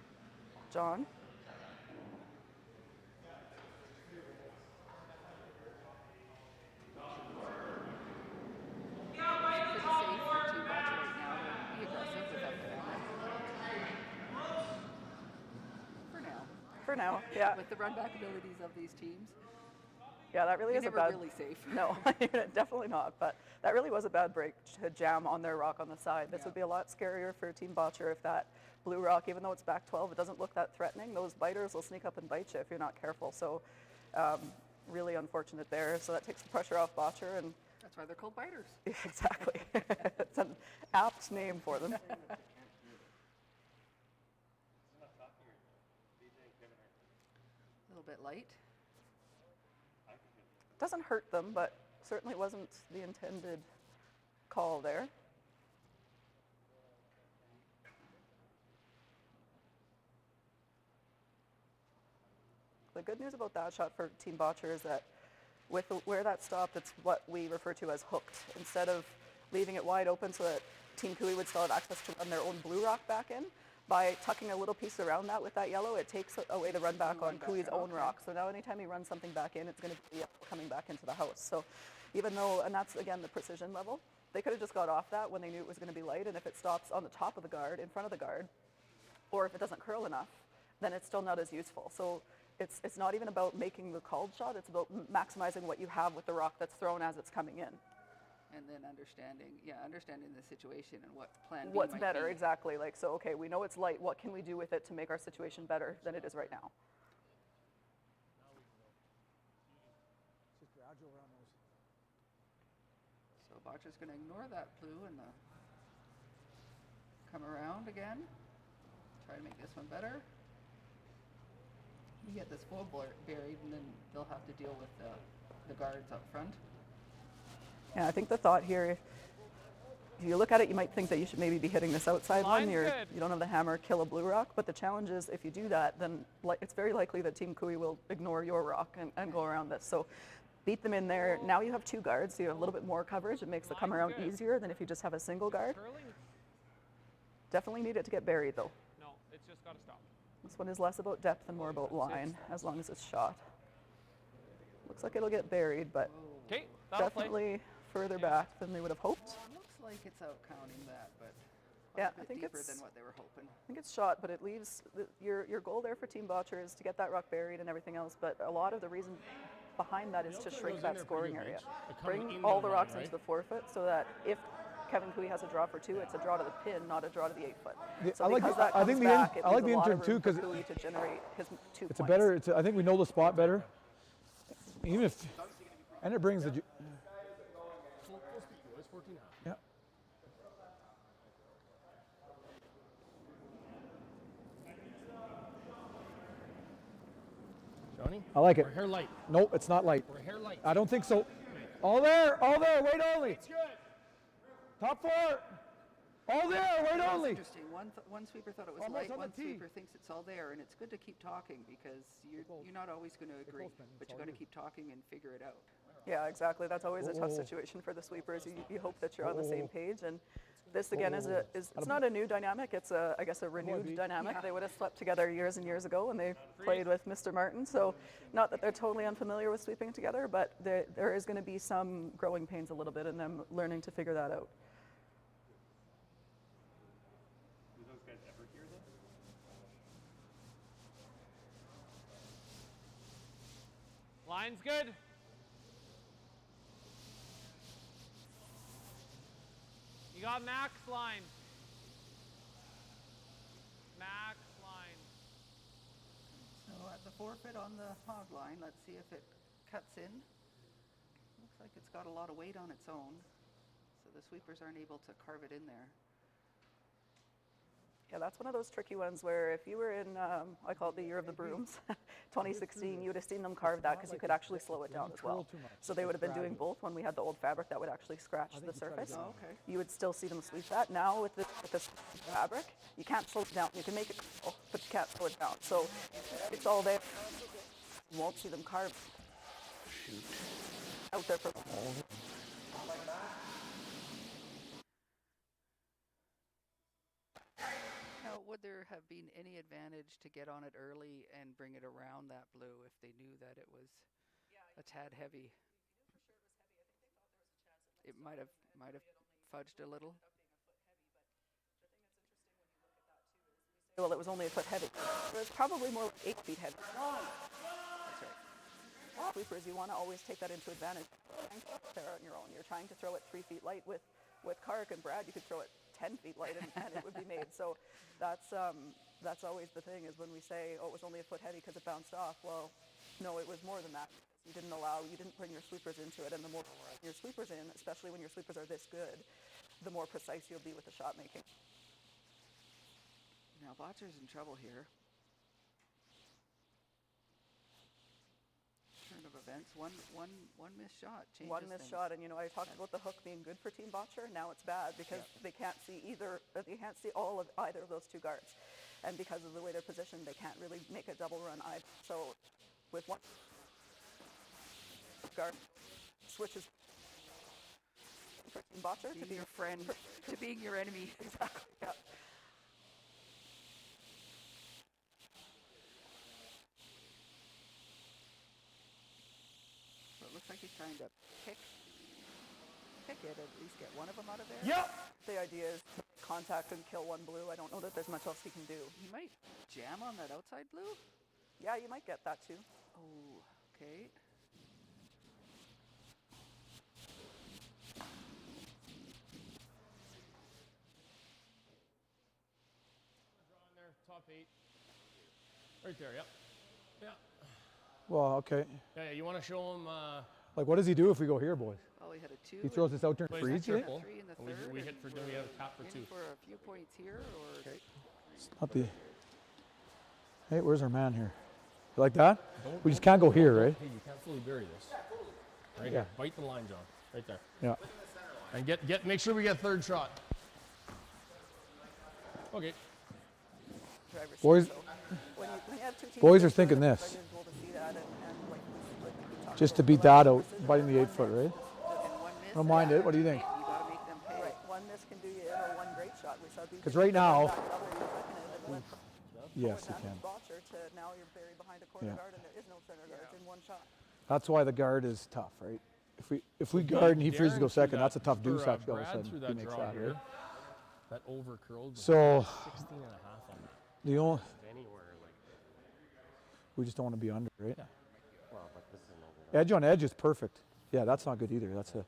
John. Pretty safe for Team Bottcher right now. Be aggressive without the hammer. For now, yeah. With the run back abilities of these teams, Yeah, that really you're is a never bad... really safe. No, definitely not. But that really was a bad break to jam on their rock on the side. This Yeah. would be a lot scarier for Team Bottcher if that blue rock, even though it's back 12, it doesn't look that threatening. Those biters will sneak up and bite you if you're not careful. So really unfortunate there. So that takes the pressure off Bottcher. And That's why they're called biters. exactly. It's an apt name for them. A little bit light. Doesn't hurt them, but certainly wasn't the intended call there. The good news about that shot for Team Bottcher is that with where that stopped, it's what we refer to as hooked. Instead of leaving it wide open so that Team Cooey would still have access to run their own blue rock back in, by tucking a little piece around that with that yellow, it takes away the run back on Cooey's own rock. So now anytime he runs something back in, it's going to be coming back into the house. So even though, and that's again the precision level, they could have just got off that when they knew it was going to be light, and if it stops on the top of the guard, in front of the guard, or if it doesn't curl enough, then it's still not as useful. So it's not even about making the called shot, it's about maximizing what you have with the rock that's thrown as it's coming in. And then understanding the situation and what plan B What's might better, be. exactly. Like, so, okay, we know it's light, what can we do with it to make our situation better than it is right now? Just gradual around those. So Bottcher's going to ignore that blue and come around again. Try to make this one better. You get this full buried, and then they'll have to deal with the guards up front. Yeah, I think the thought here, if you look at it, you might think that you should maybe be hitting this outside one. Line's good. You don't have the hammer, kill a blue rock. But the challenge is, if you do that, then it's very likely that Team Cooey will ignore your rock and go around this. So beat them in there. Now you have 2 guards, so you have a little bit more coverage. It makes the come around easier than if you just have a single guard. Curling? Definitely need it to get buried, though. No, it's just got to stop. This one is less about depth and more about line, as long as it's shot. Looks like it'll get buried, but Okay, that'll play. definitely further back than they would have hoped. Looks like it's out counting that, but Yeah, a bit I think deeper it's- than what they were hoping. I think it's shot, but it leaves your goal there for Team Bottcher is to get that rock buried and everything else. But a lot of the reason behind that is to shrink that scoring area. Bring all the rocks into the 4 foot so that if Kevin Cooey has a draw for 2, it's a draw to the pin, not a draw to the 8 foot. So I like because the- that I think comes the in- back, it I like leaves the a lot of intern too, room for 'cause Cooey to generate his 2 It's points. a better. I think we know the spot better. Even if, and it brings the. Full speed, boys. 14 half. Yeah. Johnny? I like it. We're hair light. Nope, it's not light. We're hair light. I don't think so. All there, wait only. It's good. Top 4. All there, wait That's only. interesting. One sweeper thought it was Almost light. on the One tee. sweeper thinks it's all there, and it's good to keep talking because you're not always going to agree, close, man. but It's you all got to you. keep talking and figure it out. Yeah, exactly. That's always a tough Whoa. situation for the sweepers. You hope that you're on the same Whoa. page. And this again is it's not a new dynamic. It's I guess a renewed dynamic. They would have slept together years and years ago when they played with Mr. Martin. So not that they're totally unfamiliar with sweeping together, but there is going to be some growing pains a little bit in them learning to figure that out. Do those guys ever hear this? Line's good. got max line. Max line. So at the forfeit on the hog line, let's see if it cuts in. Looks like it's got a lot of weight on its own, so the sweepers aren't able to carve it in there. Yeah, that's one of those tricky ones where if you were in, I call it the year of the brooms, 2016, you would have seen them carve that because you could actually slow it down as well. So they would have been doing both. When we had the old fabric, that would actually scratch the surface. Oh, okay. You would still see them sweep that. Now with this fabric, you can't slow it down. You can make it go, but you can't slow it down. So it's all there. You won't see them carve. Shoot. Out there for Now, would there have been any advantage to get on it early and bring it around that blue if they knew that it was a tad heavy? It might have fudged a little. Well, it was only a foot heavy. It was probably more like 8 feet heavy. That's right. Sweepers, you want to always take that into advantage. There on your own. You're trying to throw it 3 feet light with Kark and Brad. You could throw it 10 feet light and it would be made. So that's always the thing is when we say, oh, it was only a foot heavy because it bounced off. Well, no, it was more than that. You didn't bring your sweepers into it, and the more your sweepers in, especially when your sweepers are this good, the more precise you'll be with the shot making. Now Bottcher's in trouble here. Turn of events. One missed shot. One missed shot, and I talked about the hook being good for Team Bottcher. Now it's bad because they can't see all of either of those two guards, and because of the way they're positioned, they can't really make a double run either. So with one guard switches for Team Bottcher to be your friend to being your enemy. Exactly. Yeah. Looks like he's trying to pick it, at least get one of them out of there. Yep. The idea is contact and kill one blue. I don't know that there's much else he can do. He might jam on that outside blue. Yeah, you might get that too. Oh, okay. Draw in there, top 8. Right there, yep. Yeah. Well, okay. Yeah, you want to show him. Like, what does he do if we go here, boys? Well, he had a 2. He throws this out there and plays freeze, the you think? triple. 3 in the and third. we hit for. We have a tap for 2. In for a few points here, or Not the. Hey, where's our man here? You like that? We just can't go here, right? Hey, you can't fully bury this. Right Yeah. here. Bite the line, John. Right there. Yeah. And make sure we get third shot. Okay. Driver's Boys- seat, so when you have two teams boys are together, thinking it's this. very visible to see that, and like we talked Just to about beat the that out, precision biting the and 8 foot, right? and one miss. Don't mind it. What do you think? You got to make them pay. Right, one miss can do you in, or one great shot. We saw BJ 'Cause right now- back double, he was looking at it and went from Yes, he forward can. Bottcher to now you're buried behind a corner Yeah. guard, and there is no center guards in one shot. That's why the guard is tough, right? If we guard and he freezes to go Darren threw second, that's a tough deuce for, actually all of a Brad sudden. threw He that makes draw that, here. right? That over curled. So 16 and a half on it. the only Anywhere like. we just don't want to be under, right? Well, but this is an over. Edge on edge is perfect. Yeah, that's not good either. That's a.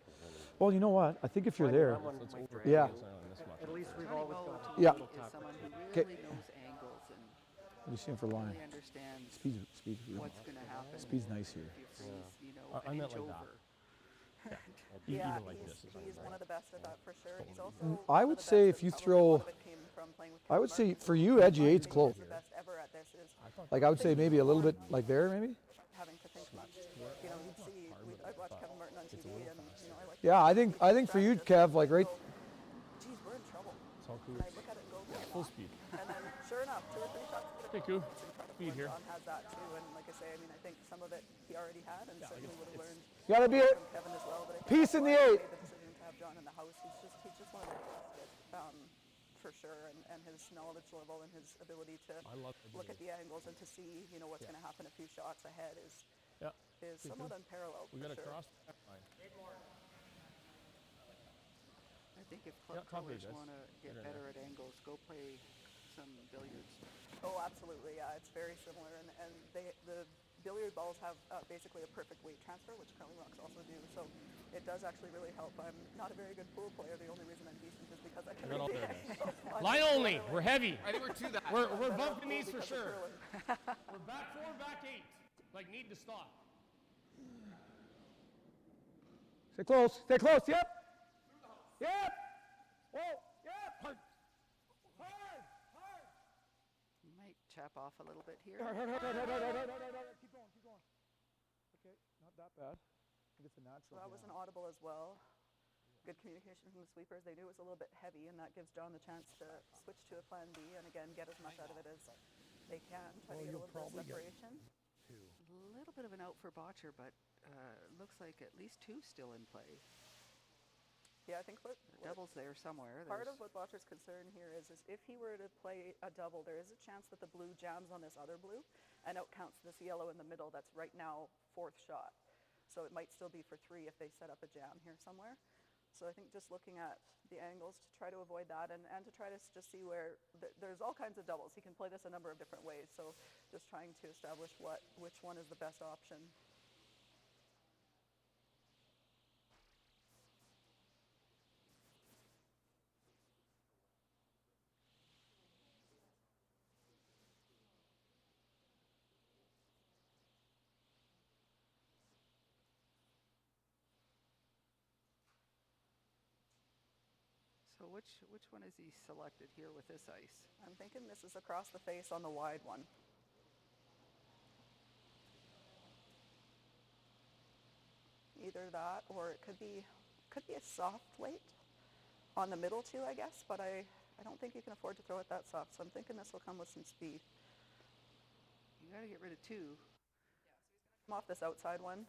Well, you know what? I think if you're there, It's over. Yeah. It's not on this much. At least we've Tony always Mo got. to Yeah. me is someone who Okay. really knows angles and you see him for line. really understands Speed's real. what's going to happen. Speed's nice here. If you freeze, I an meant inch like that. over. Yeah, Even like he's, this is he's one of the best at that for sure. He's also I one would of the say best if you at probably a lot throw- of it came from playing with I would Kevin say Martin. for you, edge 8's He's close. the best ever at this is Like I would say maybe a little bit like there, maybe. having to think much. You'd see, I'd watch Kevin Martin on TV, and I like. Yeah, I think for you, Kev, like right. Geez, we're in trouble. It's all cool. And I look at it and go, Full speed. and then sure enough, 2 or 3 shots. Okay, cool. It's incredible. Speed And here. John has that too, and like I say, I think some of it he already had, and certainly would have learned You gotta be a from Kevin as well. But I think peace that's in why the he 8. made the decision to have John in the house. He's just one of the best, for sure, and his knowledge level and his ability to I love look at the angles and to see what's going to happen a few shots ahead is Yeah. somewhat unparalleled. We for got to sure. cross that line. I think if club top players eight, guys. want to get Get in better at angles, go play some billiards. Oh, absolutely, yeah. It's very similar, and the billiard balls have basically a perfect weight transfer, which curling rocks also do. So it does actually really help. I'm not a very good pool player. The only reason I'm decent is because I can Got all really there, hang. Line only. We're heavy. I think we're to that. We're bumping these for Because of sure. curling. We're back 4, back 8. Like need to stop. Stay close. Stay close. Yep. Yep. Whoa. Yep. Hard. Hard. Hard. You might chap off a little bit here. Hard. Hard. Hard. Hard. Hard. Hard. Hard. Hard. Hard. Keep going. Keep going. Okay. Not that bad. I think it's a natural. So that was an audible as well. Good communication from the sweepers. They knew it was a little bit heavy, and that gives John the chance to switch to a plan B and again get as much out of it as they can. Try to get a little bit of separation. A little bit of an out for Bottcher, but looks like at least 2 still in play. Yeah, I think what Double's there somewhere. part of what Bottcher's concern here is if he were to play a double, there is a chance that the blue jams on this other blue and outcounts this yellow in the middle that's right now 4th shot. So it might still be for 3 if they set up a jam here somewhere. So I think just looking at the angles to try to avoid that and to try to just see where there's all kinds of doubles. He can play this a number of different ways. So just trying to establish which one is the best option. So which one is he selected here with this ice? I'm thinking this is across the face on the wide one. Either that, or it could be a soft weight on the middle too, I guess. But I don't think you can afford to throw it that soft. So I'm thinking this will come with some speed. You got to get rid of 2. Yeah, so he's going to come off this outside one.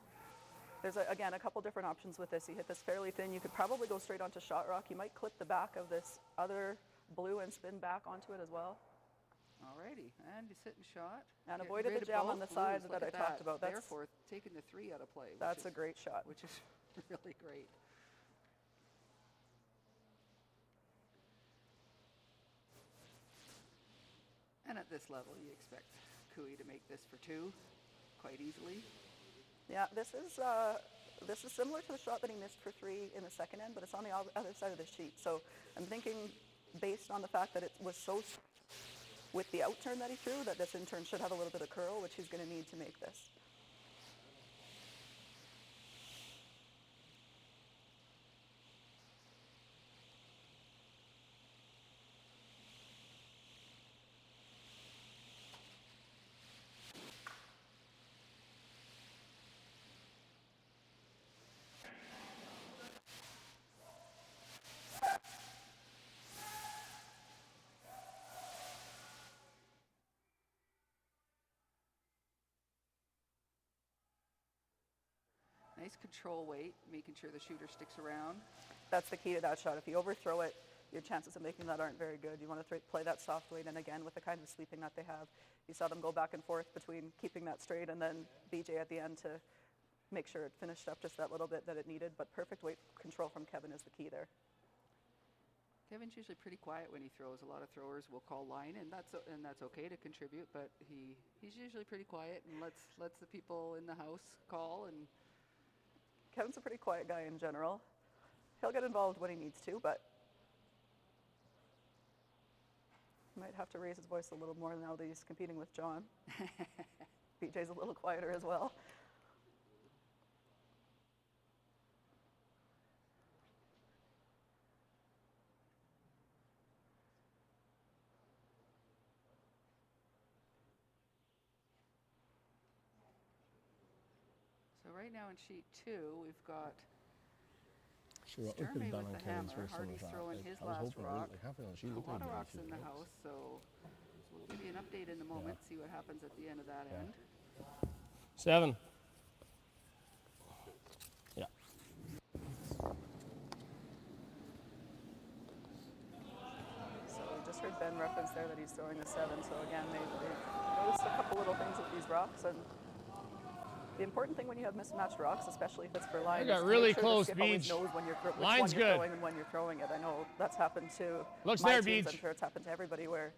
There's, again, a couple different options with this. You hit this fairly thin. You could probably go straight onto shot rock. You might clip the back of this other blue and spin back onto it as well. Alrighty, and you sit and shot. And Get avoided rid the of jam on both the sides blues. that Look I at talked about. That's, Therefore, taking the 3 out of play. that's a great shot. Which is really great. And at this level, you expect Cooey to make this for 2 quite easily. Yeah, this is similar to the shot that he missed for 3 in the second end, but it's on the other side of the sheet. So I'm thinking, based on the fact that it was so with the outturn that he threw, that this in turn should have a little bit of curl, which he's going to need to make this. Nice control weight, making sure the shooter sticks around. That's the key to that shot. If you overthrow it, your chances of making that aren't very good. You want to play that soft weight, and again, with the kind of sweeping that they have, you saw them go back and forth between keeping that straight and then BJ at the end to make sure it finished up just that little bit that it needed. But perfect weight control from Kevin is the key there. Kevin's usually pretty quiet when he throws. A lot of throwers will call line, and that's okay to contribute. But he's usually pretty quiet and lets the people in the house call. And Kevin's a pretty quiet guy in general. He'll get involved when he needs to, but he might have to raise his voice a little more now that he's competing with John. BJ's a little quieter as well. so right now in sheet 2, we've got Sure, what we could have Starmay done with on the Kevin's hammer. first one Hardy's was throwing like, his I was last hoping rock. like halfway on the sheet, A looked lot like of maybe rocks a in few the votes. house, so we'll give you an update in a moment, see what happens at the end of that end. 7. Yeah. So we just heard Ben reference there that he's throwing the 7. So again, they've noticed a couple little things with these rocks. And the important thing when you have mismatched rocks, especially if it's for line, got is to really make sure close, the skip always Beej. knows when you're, which Line's one you're good. throwing and when you're throwing it. I know that's happened to Looks my there, teams. Beej. I'm sure it's happened to everybody where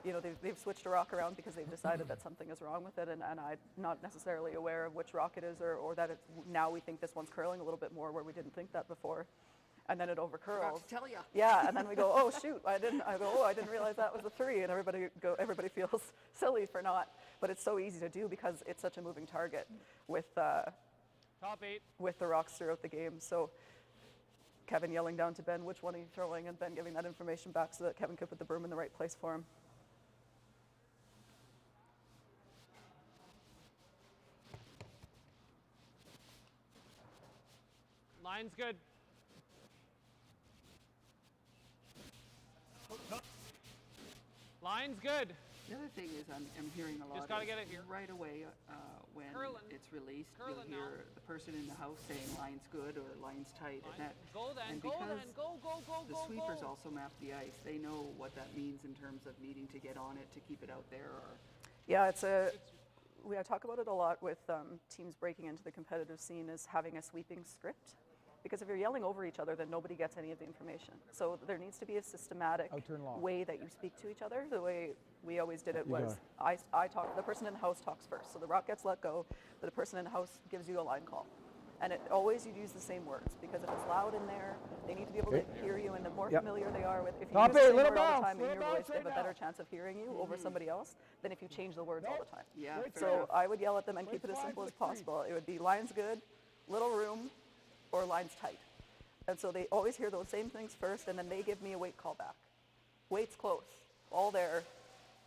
you know, they've switched a rock around because they've decided that something is wrong with it, and I'm not necessarily aware of which rock it is, or that it's, now we think this one's curling a little bit more where we didn't think that before. And then it over curls. Tell ya. Yeah, and then we go, oh shoot, I didn't realize that was a 3, and everybody feels silly for not. But it's so easy to do because it's such a moving target with Top 8. with the rocks throughout the game. So Kevin yelling down to Ben, which one are you throwing, and Ben giving that information back so that Kevin could put the broom in the right place for him. Line's good. Line's good. The other thing is I'm hearing a lot. Just gotta is get it here. right away when Curlin'. it's released. Curlin' You'll hear now. the person in the house saying line's good or line's tight, and that. Go then, and go because then, go, the go, sweepers go. also map the ice. They know what that means in terms of needing to get on it to keep it out there. Or Yeah, I talk about it a lot with teams breaking into the competitive scene, is having a sweeping script. Because if you're yelling over each other, then nobody gets any of the information. So there needs to be a systematic Outturn lock. way that you speak to each other. The way we always did it You was I talk, the person in the house talks first. So the rock gets let go, but the person in the house gives you a line call. And you'd use the same words, because if it's loud in there, they need to be able to hear you, and the more familiar they are with, if you Top use the 8, same little word all the bounce, time in little your voice, bounce they have a right better now. chance of hearing you over somebody else than if you change the words all the time. yeah, fair So enough. I would yell at them and keep it as simple as possible. It would be lines good, little room, or lines tight. And so they always hear those same things first, and then they give me a weight call back. Weight's close, all there,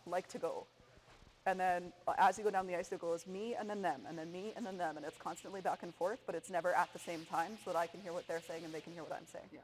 like to go. And then as you go down the ice, it goes me and then them, and then me and then them, and it's constantly back and forth, but it's never at the same time, so that I can hear what they're saying and they can hear what I'm saying. Yeah.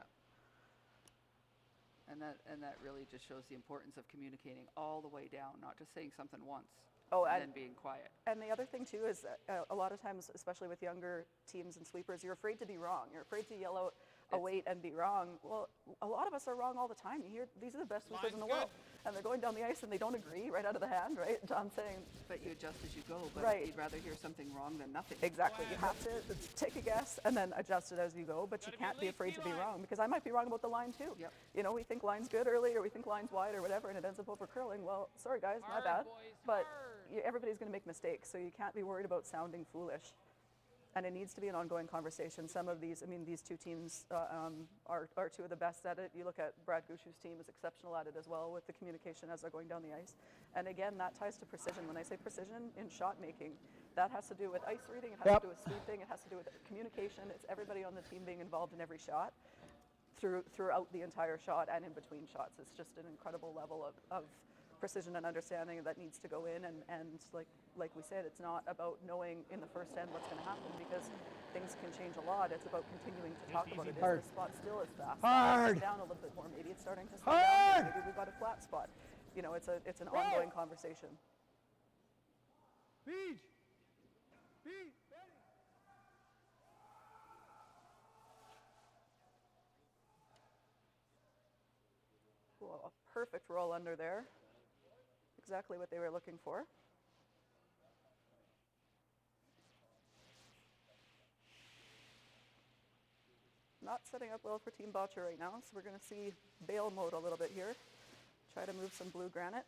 And that really just shows the importance of communicating all the way down, not just saying something once Oh, and and- then being quiet. And the other thing too is a lot of times, especially with younger teams and sweepers, you're afraid to be wrong. You're afraid to yell out a weight and be wrong. Well, a lot of us are wrong all the time. You hear these are the best sweepers in the Line's world, and they're going down the ice and they don't agree right out of the hand, right? John saying, But you adjust as you go. But Right. you'd rather hear something wrong than nothing. exactly, you have to take a guess and then adjust it as you go, but you Gotta be can't be lead afraid to be line. wrong, because I might be wrong about the line too. Yep. You know, we think line's good early, or we think line's wide or whatever, and it ends up over curling. Well, sorry guys, my Hard, bad. boys, But hard. everybody's going to make mistakes, so you can't be worried about sounding foolish. And it needs to be an ongoing conversation. Some of these, these two teams are two of the best at it. You look at Brad Gushu's team is exceptional at it as well, with the communication as they're going down the ice. And again, that ties to precision. When I say precision in shot making, that has to do with ice reading, it has Yep. to do with sweeping, it has to do with communication. It's everybody on the team being involved in every shot throughout the entire shot and in between shots. It's just an incredible level of precision and understanding that needs to go in, and like we said, it's not about knowing in the first end what's going to happen, because things can change a lot. It's about continuing to talk about it. Is Hard. this spot still as fast? Hard. Down a little bit more. Maybe it's starting to slow Hard. down. Maybe we've got a flat spot. You know, it's an ongoing conversation. Beach. Beach. Cool. A perfect roll under there. Exactly what they were looking for. Not setting up well for Team Bottcher right now, so we're going to see bail mode a little bit here. Try to move some blue granite.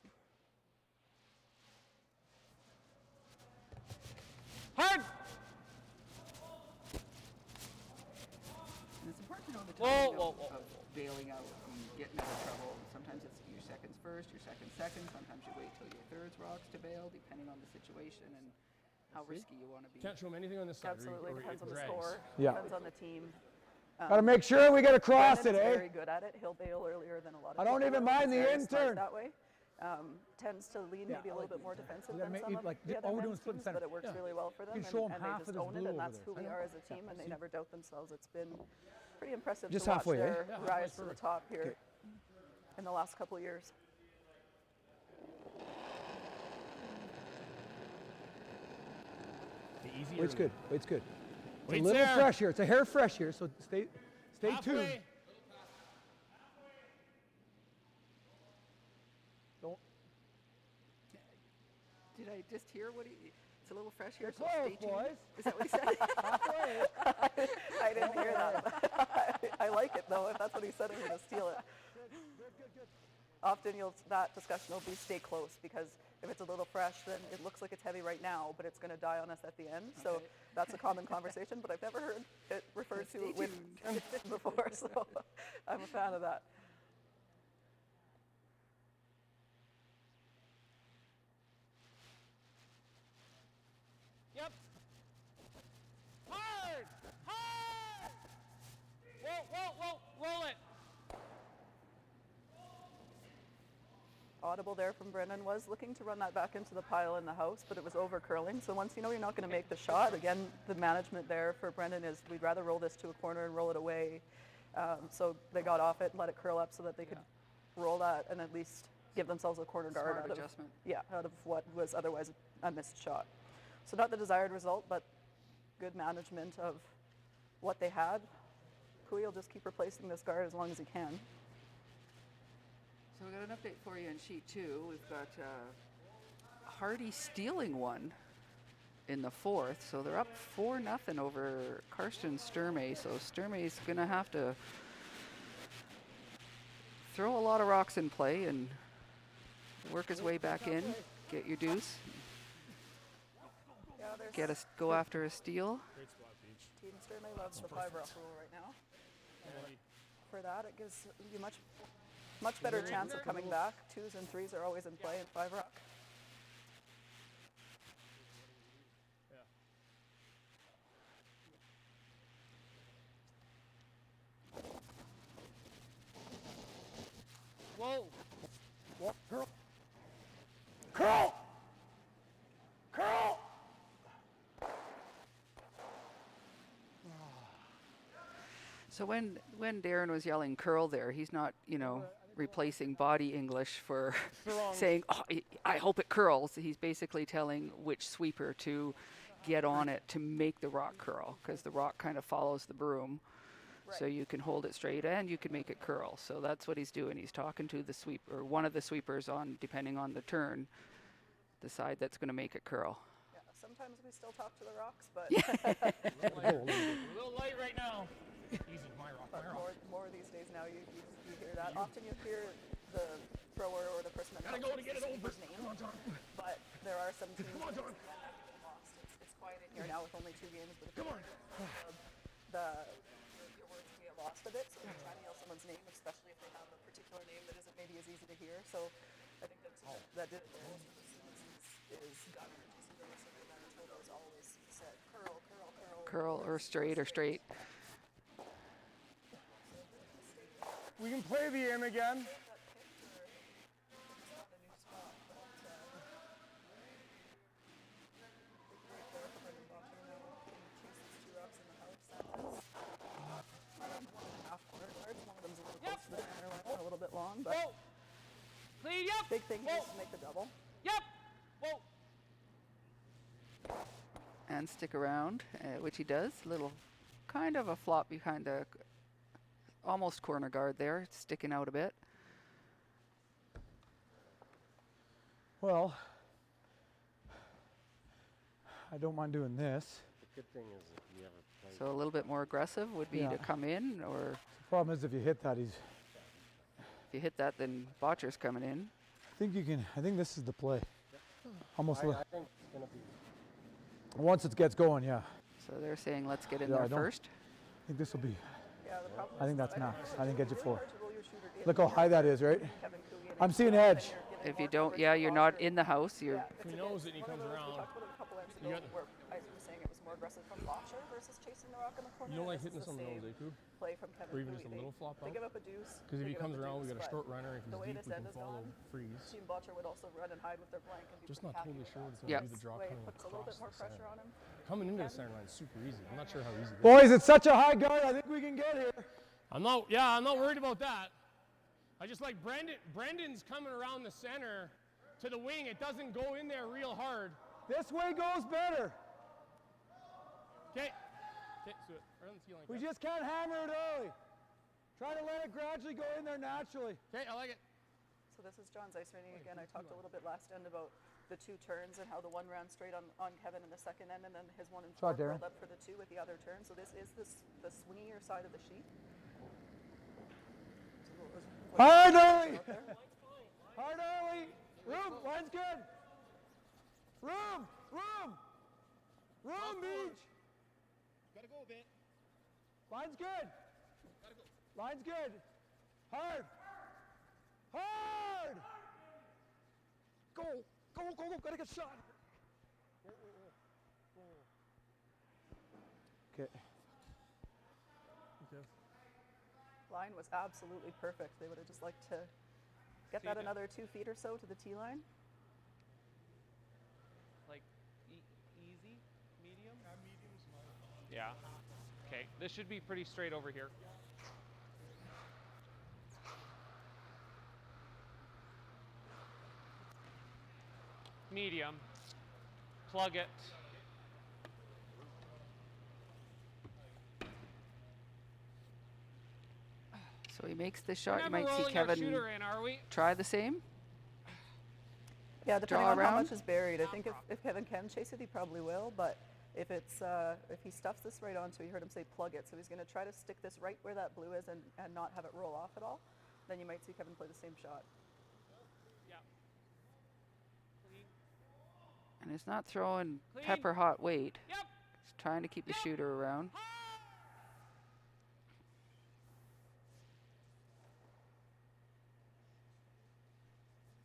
Hard! And it's important to know the Whoa, timing whoa, of, whoa. of bailing out and getting out of trouble. Sometimes it's your seconds first, your second second. Sometimes you wait till your thirds rocks to bail, depending on the situation and how risky you want to be. Can't show them anything on this side. Absolutely, or depends it on the drags. score, Yeah. depends on the team. Got to make sure we get across it, Brandon's eh? very good at it. He'll bail earlier than a lot of I don't people even will. mind He's the very smart intern. that way. Tends to lean maybe a little bit more defensive We gotta than make some it of like, the other all we're doing men's is putting teams, but center. it works Yeah. really well for them, You can show 'em and half they of just this own it, blue and over that's there. who we I know. are as a team, and they never doubt themselves. It's been pretty impressive Just to watch halfway, eh? their Yeah, rise halfway's to the perfect. top here in the last couple of years. The easy Weight's early. good. Weight's good. It's Weight's a little there. fresh here. It's a hair fresh here, so stay tuned. Halfway. Don't. Did I just hear what he? It's a little fresh here, so Close, stay tuned. boys. Is that what he said? I didn't hear that. I like it though. If that's what he said, I'm going to steal it. often that discussion will be stay close, because if it's a little fresh, then it looks like it's heavy right now, but it's going to die on us at the end. So that's a common conversation, but I've never heard it referred to with before, so I'm a fan of that. Yep. Hard! Hard! Whoa, roll it. Audible there from Brendan was looking to run that back into the pile in the house, but it was over curling. So once you know you're not going to make the shot, again, the management there for Brendan is we'd rather roll this to a corner and roll it away. So they got off it and let it curl up so that they could roll that and at least give themselves a corner guard Smart out adjustment. out of what was otherwise a missed shot. So not the desired result, but good management of what they had. Kui will just keep replacing this guard as long as he can. So we got an update for you in sheet 2. We've got Hardy stealing one in the 4th, so they're up 4-0 over Karsten Sturmey. So Sturmey's gonna have to throw a lot of rocks in play and work his way back in, get your deuce, go after a steal. Great spot, Beach. Team Sturmey loves the 5-rock rule right now. For that, it gives you much better chance of coming back. 2s and 3s are always in play in 5-rock. Whoa. What? Curl. Curl. Curl. So when Darren was yelling curl there, he's not, replacing body English for saying, oh, I hope it curls. He's basically telling which sweeper to get on it to make the rock curl, because the rock kind of follows the broom. Right. So you can hold it straight and you can make it curl. So that's what he's doing. He's talking to the sweeper, one of the sweepers on, depending on the turn, the side that's going to make it curl. Yeah, sometimes we still talk to the rocks, but a little light right now. Easy, my rock, my rock. more these days now you hear that. Often you hear the thrower or the person that Gotta go to get it over. name. Come on, John. But there are some teams Come on, John. lost. It's quiet in here now with only 2 games, but Come on. Your words can get lost a bit, so when you're trying to yell someone's name, especially if they have a particular name that isn't maybe as easy to hear. So I think that did is Gunner. Jason Gunner, that until those always said curl. Curl or straight or straight. We can play the in again. A little bit long, but Clean, yep. big thing is to make the double. Yep. Whoa. And stick around, which he does. Little kind of a flop behind the almost corner guard there, sticking out a bit. Well, I don't mind doing this. The good thing is if you ever play. So a little bit more aggressive would be to come in, or The problem is if you hit that, if you hit that, then Bottcher's coming in. I think this is the play. Almost I think it's going to be. once it gets going, yeah. So they're saying let's get in Yeah, there I don't- first. I think this will be, Yeah, the problem I think is that's max. I think edge of 4. hard to roll your shooter in Look how high that is, right? Kevin Cooey and I'm if seeing you don't, then edge. you're giving If you more don't, coverage yeah, to you're Bottcher. not in the house. You're Yeah, If he it's knows again it and he one of comes those we around, talked about it a couple ends you ago got- where I was saying it was more aggressive from Bottcher versus chasing the rock in the corner. You don't like This hitting is this on the same nose, eh, play from Kevin or even Cooey. just a little flop They out? give up a deuce. Because if they he give comes up a around, we deuce, got a but short runner. If the he's way deep, this we end can is follow gone, freeze. Team Bottcher would also run and hide with their blank and be Just pretty not happy totally with sure that. what it's So going Yep. to do the draw this way coming puts a little bit across more the pressure center. on him. Coming into the center line is super easy. I'm not sure how easy this is. Boys, it's such a high guard. I think we can get here. I'm not worried about that. I just like Brendan's coming around the center to the wing. It doesn't go in there real hard. This way goes better. Okay, so right on the ceiling. We just can't hammer it early. Try to let it gradually go in there naturally. Okay, I like it. So this is John's ice training again. I talked a little bit last end about the 2 turns and how the one ran straight on Kevin in the second end, and then his 1 and 4 Try, Darren. curled up for the 2 with the other turn. So this is the swingier side of the sheet. So Hard early. Hard early. Room. Line's good. Room. Room. Room, Beach. Gotta go a bit. Line's good. Gotta go. Line's good. Hard. Hard. Go. Go, go, go. Gotta get shot. Okay. Line was absolutely perfect. They would have just liked to get that another 2 feet or so to the tee line. Like easy, medium? Yeah. Okay, this should be pretty straight over here. Medium. Plug it. So he makes the shot. We're You never might see rolling our Kevin shooter in, are we? try the same. Yeah, depending Draw on how around? much is buried. I think if Kevin can chase it, he probably will. But if it's if he stuffs this right onto, you heard him say plug it. So he's going to try to stick this right where that blue is and not have it roll off at all. Then you might see Kevin play the same shot. Yeah. Clean. And he's not throwing Clean. pepper hot weight. Yep. He's trying to keep the shooter around.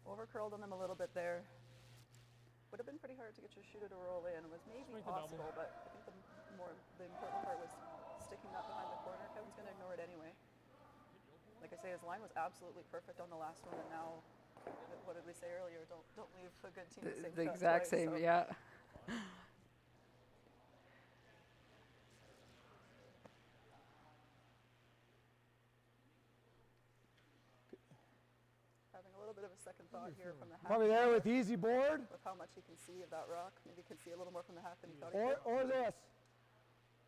Over curled on them a little bit there. Would have been pretty hard to get your shooter to roll in. It was maybe possible, but I think the important part was sticking that behind the corner. Kevin's going to ignore it anyway. Like I say, his line was absolutely perfect on the last one, and now, what did we say earlier? Don't leave a good team the same The shot exact twice, same, so. yeah. Having a little bit of a second thought here from the half. Probably there with easy board. With how much he can see of that rock. Maybe he can see a little more from the half than he thought he Or, could. or this.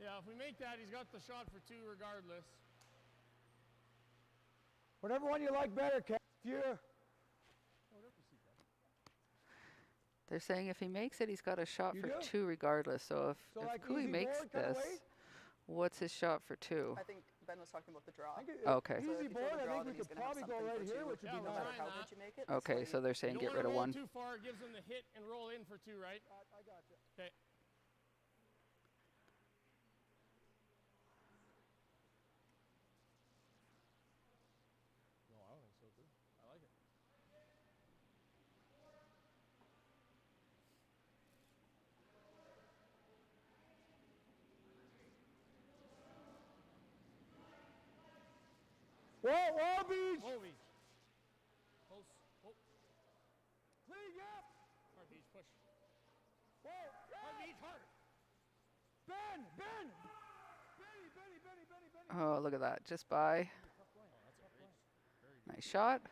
Yeah, if we make that, he's got the shot for 2 regardless. Whatever one you like better, Kev. They're saying if he makes it, he's got a shot You for do? 2 regardless. So So if like Kui easy makes board kinda this, way? what's his shot for 2? I think Ben was talking about the draw. Okay. So if Easy you throw board, the I draw, think then we he's could gonna have probably go something right for here, two, which would Yeah, be we're no matter nice. trying how that. good you make it. Okay, so they're saying You get don't rid of wanna 1. roll too far, it gives him the hit and roll in for 2, right? I got you. Okay. No, I don't think so, too. I like it. Whoa, Beach. Whoa, Beach. Close. Oh, Clean, yep. hard, Beach, push. Whoa, Hard, Beach, hard. Ben. Benny. Oh, look at that. Just by. Nice shot.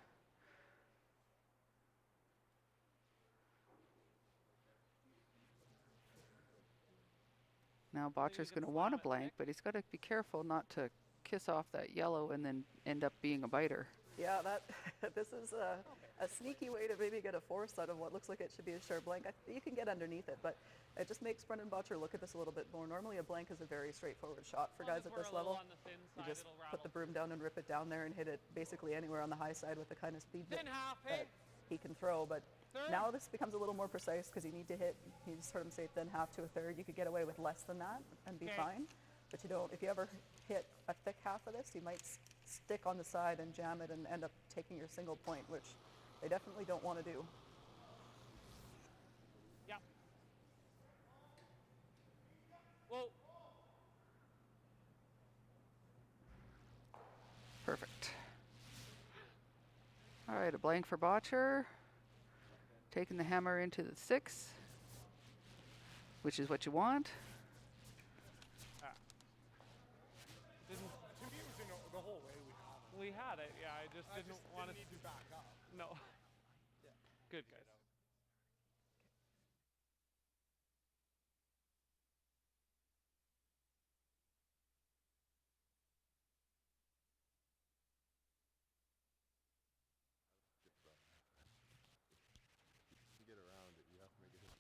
Now Bottcher's going to want a blank, but he's got to be careful not to kiss off that yellow and then end up being a biter. Yeah, this is a sneaky way to maybe get a force out of what looks like it should be a sharp blank. You can get underneath it, but it just makes Brendan Bottcher look at this a little bit more. Normally a blank is a very straightforward shot for guys at this level. You just put the broom down and rip it down there and hit it basically anywhere on the high side with the kind of speed that he can throw. But now this becomes a little more precise because you need to hit, you just heard him say thin half to a third. You could get away with less than that and be fine. But you don't, if you ever hit a thick half of this, you might stick on the side and jam it and end up taking your single point, which they definitely don't want to do. Yeah. Whoa. Perfect. All right, a blank for Bottcher. Taking the hammer into the 6, which is what you want. Didn't. To me, it was in the whole way we had it. We had it. Yeah, I just didn't want to. need to back up. No. Good guys. To get around it, you have to make it hit.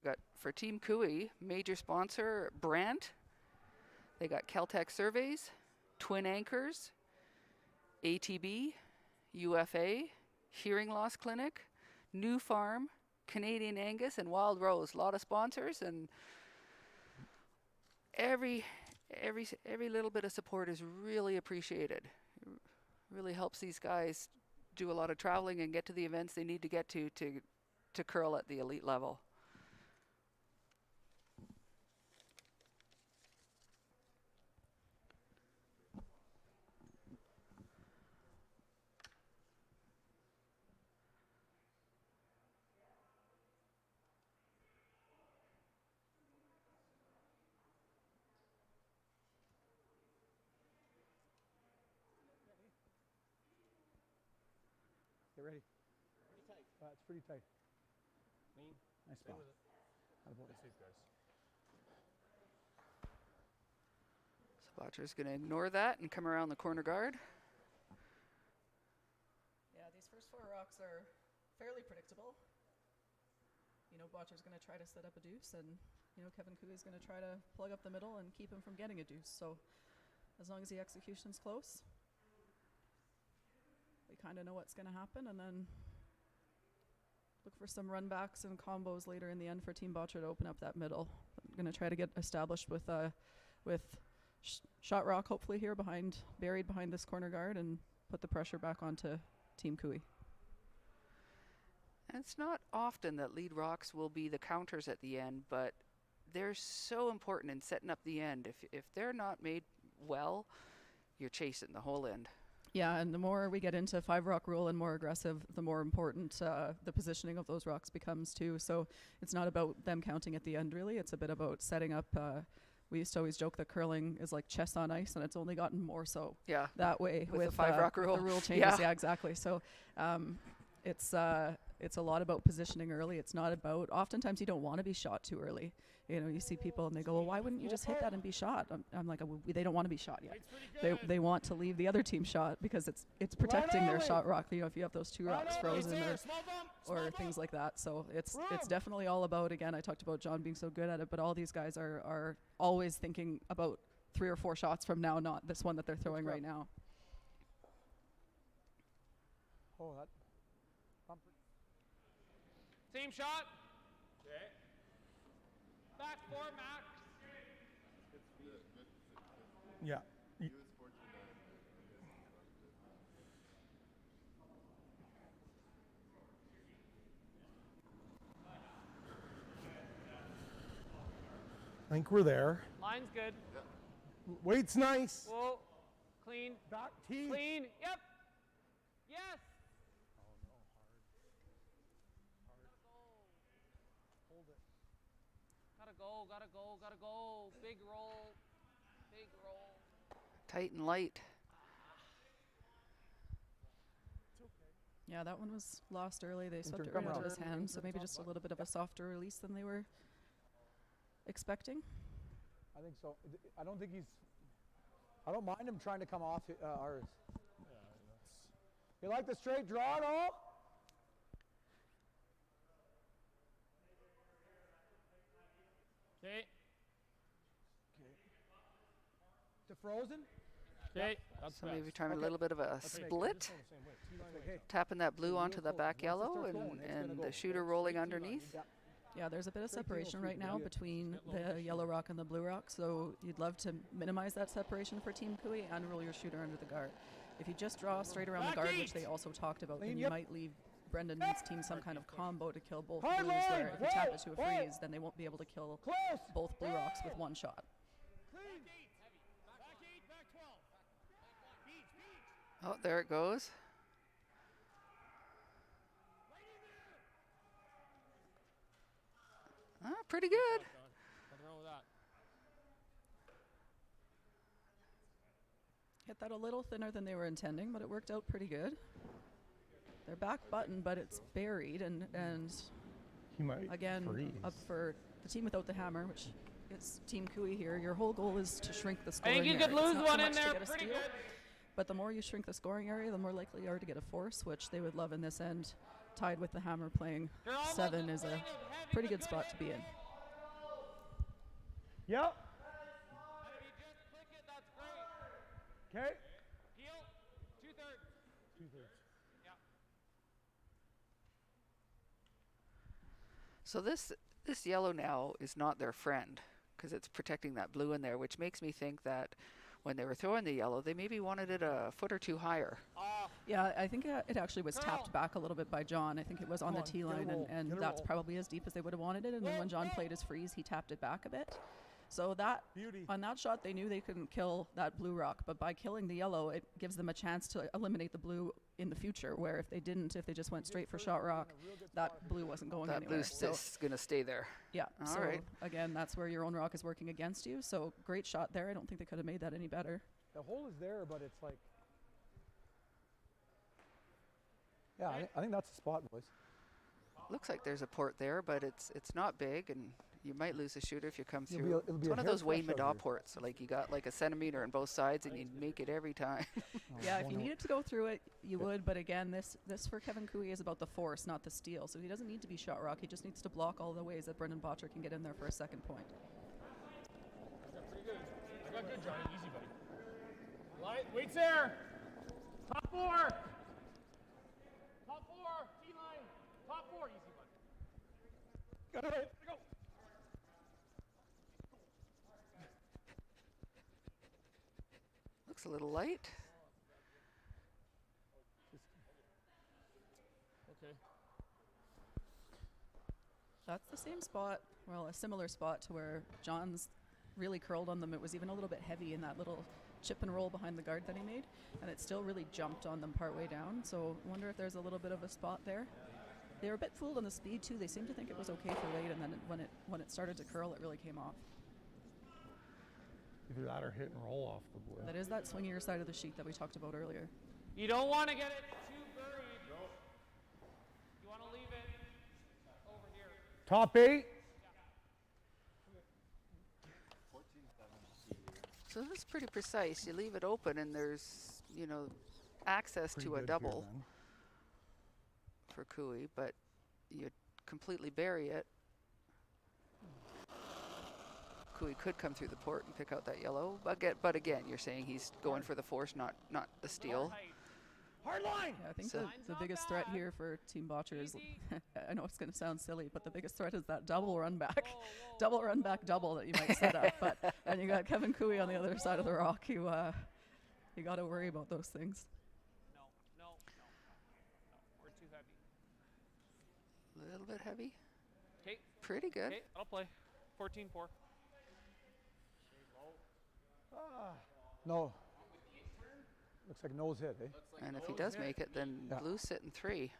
Got for Team Cooey, major sponsor Brandt. They got Caltech Surveys, Twin Anchors, ATB, UFA, Hearing Loss Clinic, New Farm, Canadian Angus, and Wild Rose. A lot of sponsors, and every little bit of support is really appreciated. It really helps these guys do a lot of traveling and get to the events they need to get to curl at the elite level. Get ready. Pretty tight. It's pretty tight. Lean. Nice Stay spot. with it. Good sweep, guys. So Bottcher's going to ignore that and come around the corner guard. Yeah, these first 4 rocks are fairly predictable. You know, Bottcher's going to try to set up a deuce, and, you know, Kevin Cooey's going to try to plug up the middle and keep him from getting a deuce. So as long as the execution's close, we kind of know what's going to happen, and then look for some run backs and combos later in the end for Team Bottcher to open up that middle. I'm going to try to get established with shot rock hopefully here buried behind this corner guard, and put the pressure back onto Team Cooey. And it's not often that lead rocks will be the counters at the end, but they're so important in setting up the end. If they're not made well, you're chasing the whole end. Yeah, and the more we get into 5-rock rule and more aggressive, the more important the positioning of those rocks becomes too. So it's not about them counting at the end, really. It's a bit about setting up. We used to always joke that curling is like chess on ice, and it's only gotten more so that way with the 5-rock rule. The rule changes, yeah, exactly. So it's a lot about positioning early. It's not about, oftentimes you don't want to be shot too early. You know, you see people and they go, well, why wouldn't you just hit that and be shot? I'm like, well, they don't want to be shot yet. They want to leave the other team shot because it's protecting their shot rock. You know, if you have those 2 rocks frozen or things like that. So it's definitely all about, again, I talked about John being so good at it, but all these guys are always thinking about 3 or 4 shots from now, not this one that they're throwing right now. Oh, that. Same shot. Okay. Back 4, Max. Yeah. I think we're there. Line's good. Weight's nice. Whoa. Clean. Back T. Clean. Yep. Yes. Gotta go. Big roll. Tight and light. Yeah, that one was lost early. They swept it come right out of around. his hand, so maybe just a little bit of a softer release than they were expecting. I think so. I don't think I don't mind him trying to come off ours. You like the straight draw at all? Okay. To frozen? Okay. So maybe trying a little bit of a split. Okay. Tapping that blue onto the back yellow and the shooter rolling underneath. Yeah, there's a bit of separation right now between the yellow rock and the blue rock, so you'd love to minimize that separation for Team Cooey and roll your shooter under the guard. If you just draw straight around the guard, which they also talked about, then you might leave Brendan's team some kind of combo to kill both blues, where if you tap it to a freeze, then they won't be able to kill both blue rocks with one shot. Oh, there it goes. Pretty good. Nothing wrong with that. Hit that a little thinner than they were intending, but it worked out pretty good. They're back button, but it's buried, and He might again, freeze. up for the team without the hammer, which is Team Cooey here. Your whole goal is to shrink the scoring I think you area. could It's lose not so one in much to there get a pretty steal, good. but the more you shrink the scoring area, the more likely you are to get a force, which they would love in this end. tied with the hammer playing 7 is a pretty good spot to be in. Yep. If you just click it, that's great. Okay. Heel, 2/3. 2/3. Yeah. So this yellow now is not their friend because it's protecting that blue in there, which makes me think that when they were throwing the yellow, they maybe wanted it a foot or two higher. Yeah, I think it actually was tapped back a little bit by John. I think it was on the tee line, and that's probably as deep as they would have wanted it. And then when John played his freeze, he tapped it back a bit. So that on that shot, they knew they couldn't kill that blue rock, but by killing the yellow, it gives them a chance to eliminate the blue in the future. Where if they didn't, if they just went straight for shot rock, that blue wasn't going That anywhere. blue's just going to stay there. Yeah. All so right. again, that's where your own rock is working against you. So great shot there. I don't think they could have made that any better. The hole is there, but it's like, yeah, I think that's the spot, boys. Looks like there's a port there, but it's not big, and you might lose a shooter if you come It'll be through. a- it'll be It's a one of hair those Wayne flush out Madaw here. ports. So like you got like a centimeter on both sides, and you make it every time. Yeah, if you needed to go through it, you would. But again, this for Kevin Cooey is about the force, not the steal. So he doesn't need to be shot rock. He just needs to block all the ways that Brendan Bottcher can get in there for a second point. I got pretty good. I got good, Johnny. Easy, buddy. Line, waits there. Top 4. Top 4. T line. Top 4. Easy, buddy. Got it. Go. Looks a little light. Okay. That's the same spot, well, a similar spot to where John's really curled on them. It was even a little bit heavy in that little chip and roll behind the guard that he made, and it still really jumped on them partway down. So I wonder if there's a little bit of a spot there. They were a bit fooled on the speed too. They seemed to think it was okay for late, and then when it started to curl, it really came off. Either that or hit and roll off the board. That is that swingier side of the sheet that we talked about earlier. You don't want to get it too buried. You want to leave it over here. Top 8. So this is pretty precise. You leave it open, and there's access Pretty to a good here, double then. for Cooey, but you completely bury it. Cooey could come through the port and pick out that yellow, but again, you're saying he's going for the force, not the steal. Hard line. Yeah, I think So- the biggest threat here for Team Bottcher is, I know it's going to sound silly, but the biggest threat is that double run back. Double run back double that you might set up. But and you got Kevin Cooey on the other side of the rock. You got to worry about those things. No. We're too heavy. A little bit heavy. Okay. Pretty good. Okay, I'll play. 14-4. No. Looks like nose hit, eh? And if he does make it, then Yeah. blue's sitting 3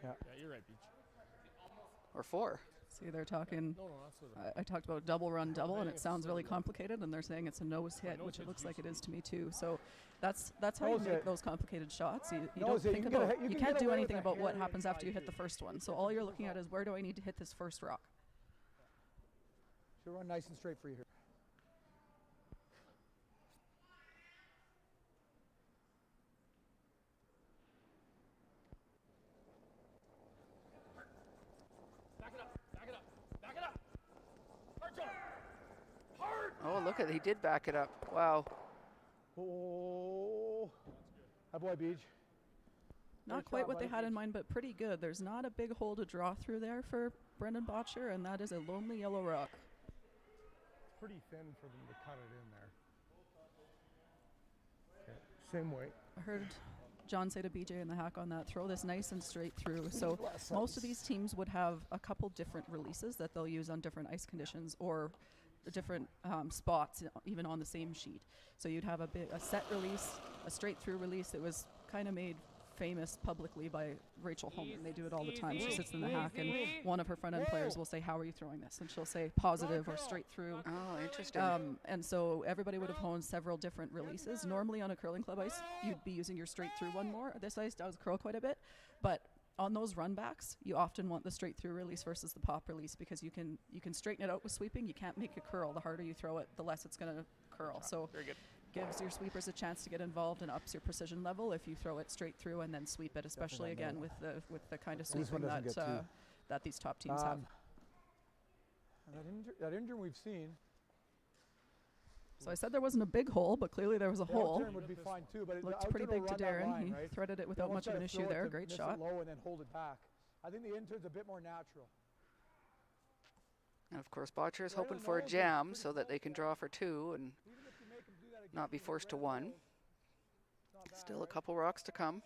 Yeah. Yeah, you're right, Beach. or 4. See, they're talking. No, that's what it I talked about double run double, and it sounds really complicated, and they're saying it's a nose hit, nose which it hit's looks like it is to me too. So that's how you Nose make hit. those complicated shots. You don't Nose hit, think you can get a about hit- you you can can't get do away with anything a about what hair happens after you hit inside the first one. So all you're looking at is where do I need to hit this first rock. Should run nice and straight for you here. Back it up. Back it up. Back it up. Hard jump. Hard. Oh, look at he did back it up. Wow. Oh. That boy, Beach. Not Great quite shot, what they buddy. had in mind, but pretty good. There's not a big hole to draw through there for Brendan Bottcher, and that is a lonely yellow rock. It's pretty thin for them to cut it in there. Okay. Same weight. I heard John say to BJ in the hack on that, throw this nice and straight through. So most of these teams would have a couple different releases that they'll use on different ice conditions or different spots, even on the same sheet. So you'd have a set release, a straight through release. It was kind of made famous publicly by Rachel Holman. They do it all the time. She sits in the hack, and one of her front end players will say, "How are you throwing this?" And she'll say positive or straight through. Oh, interesting. And so everybody would have honed several different releases. Normally on a curling club ice, you'd be using your straight through one more. This ice does curl quite a bit, but on those run backs, you often want the straight through release versus the pop release because you can straighten it out with sweeping. You can't make it curl. The harder you throw it, the less it's going to curl. So Very good. gives your sweepers a chance to get involved and ups your precision level if you throw it straight through and then sweep it, especially again with the kind of This one sweeping doesn't get too- that these top teams have. That intern we've seen. So I said there wasn't a big hole, but clearly there was a The hole. outturn would be fine too, but Looked the pretty outturn will big to run that Darren. line, He right? threaded it They without won't much of try an to issue throw it there. to Great miss shot. it low and then hold it back. I think the intern's a bit more natural. And of course, Bottcher is Right hoping on for a nose, jam it's so that they can draw for 2 and Even if you make 'em do that again, not be with forced to red 1. nose, it's not bad, Still a right? couple rocks to come.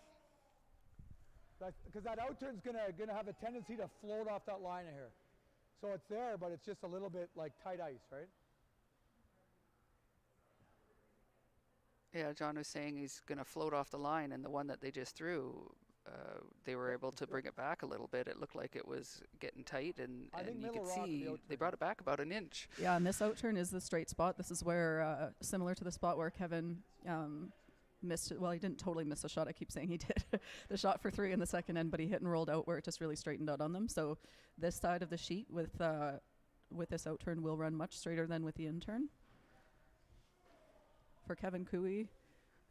Because that outturn's gonna have a tendency to float off that line here. So it's there, but it's just a little bit like tight ice, right? Yeah, John was saying he's going to float off the line, and the one that they just threw, they were able to bring it back a little bit. It looked like it was getting tight, and think you could middle rock, the see they outturn. brought it back about an inch. Yeah, and this outturn is the straight spot. This is where, similar to the spot where Kevin missed it. Well, he didn't totally miss a shot. I keep saying he did. The shot for 3 in the second end, but he hit and rolled out where it just really straightened out on them. So this side of the sheet with this outturn will run much straighter than with the intern. For Kevin Cooey,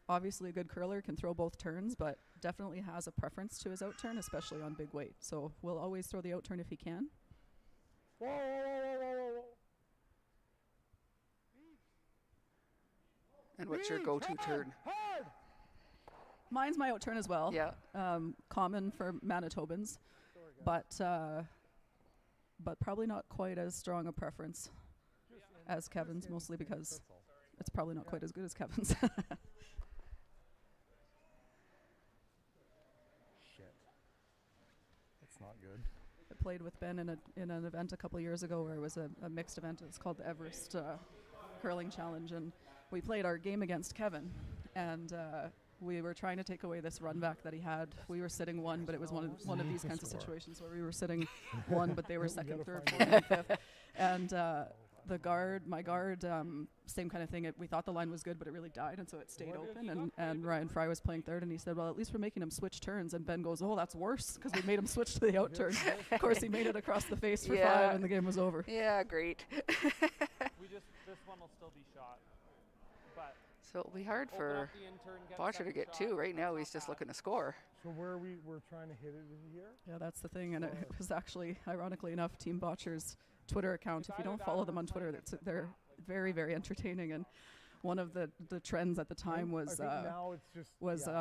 obviously a good curler, can throw both turns, but definitely has a preference to his outturn, especially on big weight. So we'll always throw the outturn if he can. Whoa, whoa, whoa, whoa, whoa, whoa. And what's your go-to turn? Hard! Mine's my outturn as well. Yeah. Common for Manitobans, but probably not quite as strong a preference as Kevin's, mostly because it's probably not quite as good as Kevin's. Shit. That's not good. I played with Ben in an event a couple years ago where it was a mixed event. It was called the Everest Curling Challenge, and we played our game against Kevin, and we were trying to take away this run back that he had. We were sitting 1, but it was one of these kinds of situations where we were sitting 1, but they were second, third, fourth, and fifth. And my guard, same kind of thing. We thought the line was good, but it really died, and so it stayed open. And Ryan Fry was playing third, and he said, "Well, at least we're making him switch turns." And Ben goes, "Oh, that's worse, because we made him switch to the out turn." Of course, he made it across the face for 5, and the game was over. Yeah, great. This one will still be shot, but So it'll be hard open for up the intern, get Bottcher to second get shot, 2. Right now, that's he's not just bad. looking to score. So where we're trying to hit it here? Yeah, that's the thing, and it was actually, ironically enough, Team Bottcher's Twitter account. If you don't follow them on Twitter, they're very, very entertaining. And one of the trends at the time was now it's just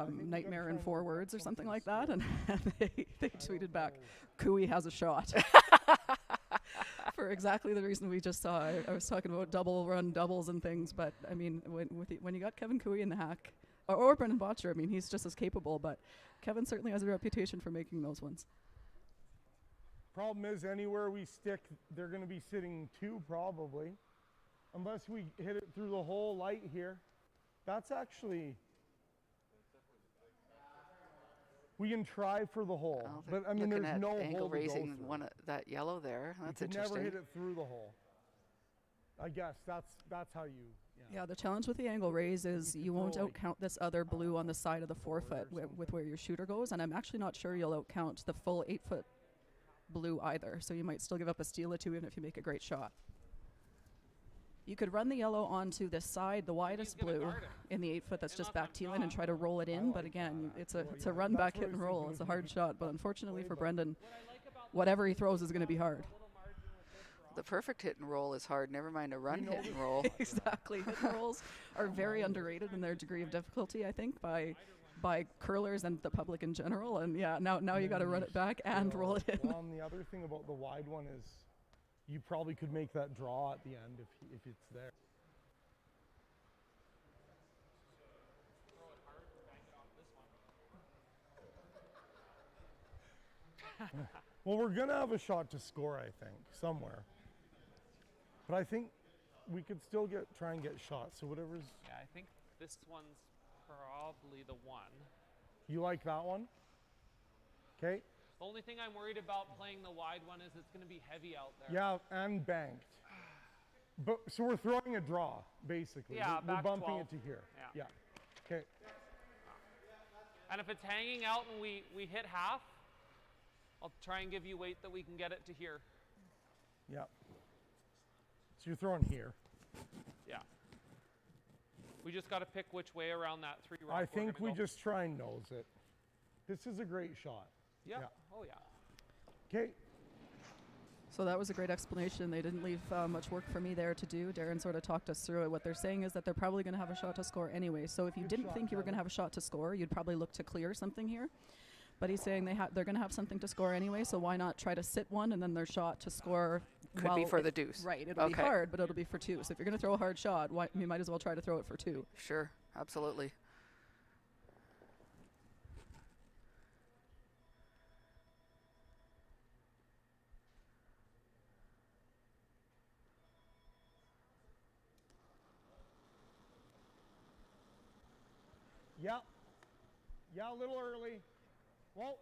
nightmare in 4 words or something like that, and they tweeted back, "Cooey has a shot." For exactly the reason we just saw. I was talking about double run doubles and things, but I mean, when you got Kevin Cooey in the hack, or Brendan Bottcher, I mean, he's just as capable, but Kevin certainly has a reputation for making those ones. Problem is, anywhere we stick, they're going to be sitting 2 probably, unless we hit it through the whole light here. That's actually, we can try for the hole, but I mean, Looking there's at no angle hole to go raising through. that yellow there. That's You can interesting. never hit it through the hole. I guess that's how you. Yeah, the challenge with the angle raise is you won't outcount this other blue on the side of the 4-foot with where your shooter goes, and I'm actually not sure you'll outcount the full 8-foot blue either, so you might still give up a steal or 2 even if you make a great shot. You could run the yellow onto this side, the widest blue, in the 8-foot that's just back teal in, and try to roll it in, but again, it's a run back hit and roll. It's a hard shot, but unfortunately for Brendan, whatever he throws is going to be hard. The perfect hit and roll is hard, never mind a run hit and roll. Exactly. Hit and rolls are very underrated in their degree of difficulty, I think, by curlers and the public in general. And yeah, now you got to run it back and roll it in. Well, and the other thing about the wide one is you probably could make that draw at the end if it's there. Well, we're going to have a shot to score, I think, somewhere. But I think we could still try and get shots. So whatever's... Yeah, I think this one's probably the one. You like that one? Okay. The only thing I'm worried about playing the wide one is it's going to be heavy out there. Yeah, and banked. But so we're throwing a draw, basically. Yeah, we're back bumping 12. it to here. Yeah. Okay. And if it's hanging out and we hit half, I'll try and give you weight that we can get it to here. Yeah. So you're throwing here. Yeah. We just got to pick which way around that 3 rock I we're think gonna we go. just try and nose it. This is a great shot. Yeah. Yeah. Oh yeah. Okay. So that was a great explanation. They didn't leave much work for me there to do. Darren sort of talked us through it. What they're saying is that they're probably going to have a shot to score anyway. So if you didn't think you were going to have a shot to score, you'd probably look to clear something here. But he's saying they're going to have something to score anyway, so why not try to sit one and then their shot to score Could be for the deuce. Right, it'll be Okay. hard, but it'll be for 2. So if you're going to throw a hard shot, you might as well try to throw it for 2. Sure, absolutely. Yeah. Yeah, a little early. Whoa.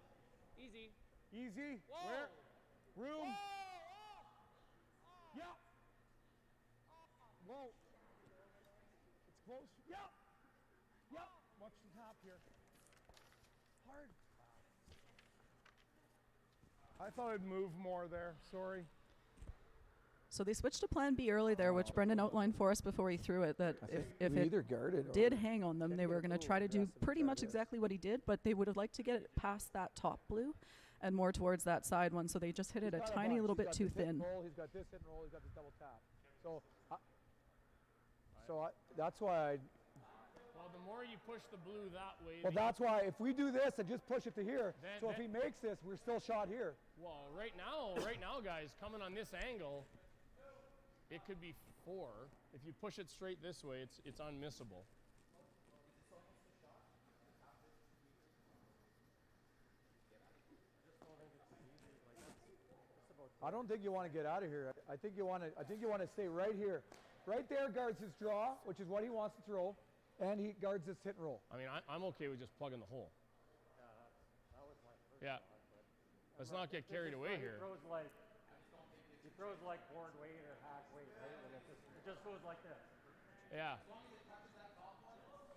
Easy. Easy. Whoa. Where? Room. Yeah. Whoa. It's close. Yeah. Yeah. Watch the top here. Hard. I thought I'd move more there. Sorry. So they switched to plan B early there, which Brendan outlined for us before he threw it, that if we it either guarded or did hang on them, they were going to try to do pretty much exactly what he did, but they would have liked to get it past that top blue and more towards that side one, so they just hit it a tiny little bit too thin. He's got this hit and roll. He's got this double tap. So that's why I. Well, the more you push the blue that way. Well, that's why if we do this and just push it to here, Then- so if he makes this, we're still shot here. Well, right now, guys, coming on this angle, it could be 4. If you push it straight this way, it's unmissable. I don't think you want to get out of here. I think you want to stay right here. Right there guards his draw, which is what he wants to throw, and he guards his hit and roll. I mean, I'm okay with just plugging the hole. Yeah. Let's not get carried away here. He throws like board weight or hack weight, right? And it just goes like this. Yeah.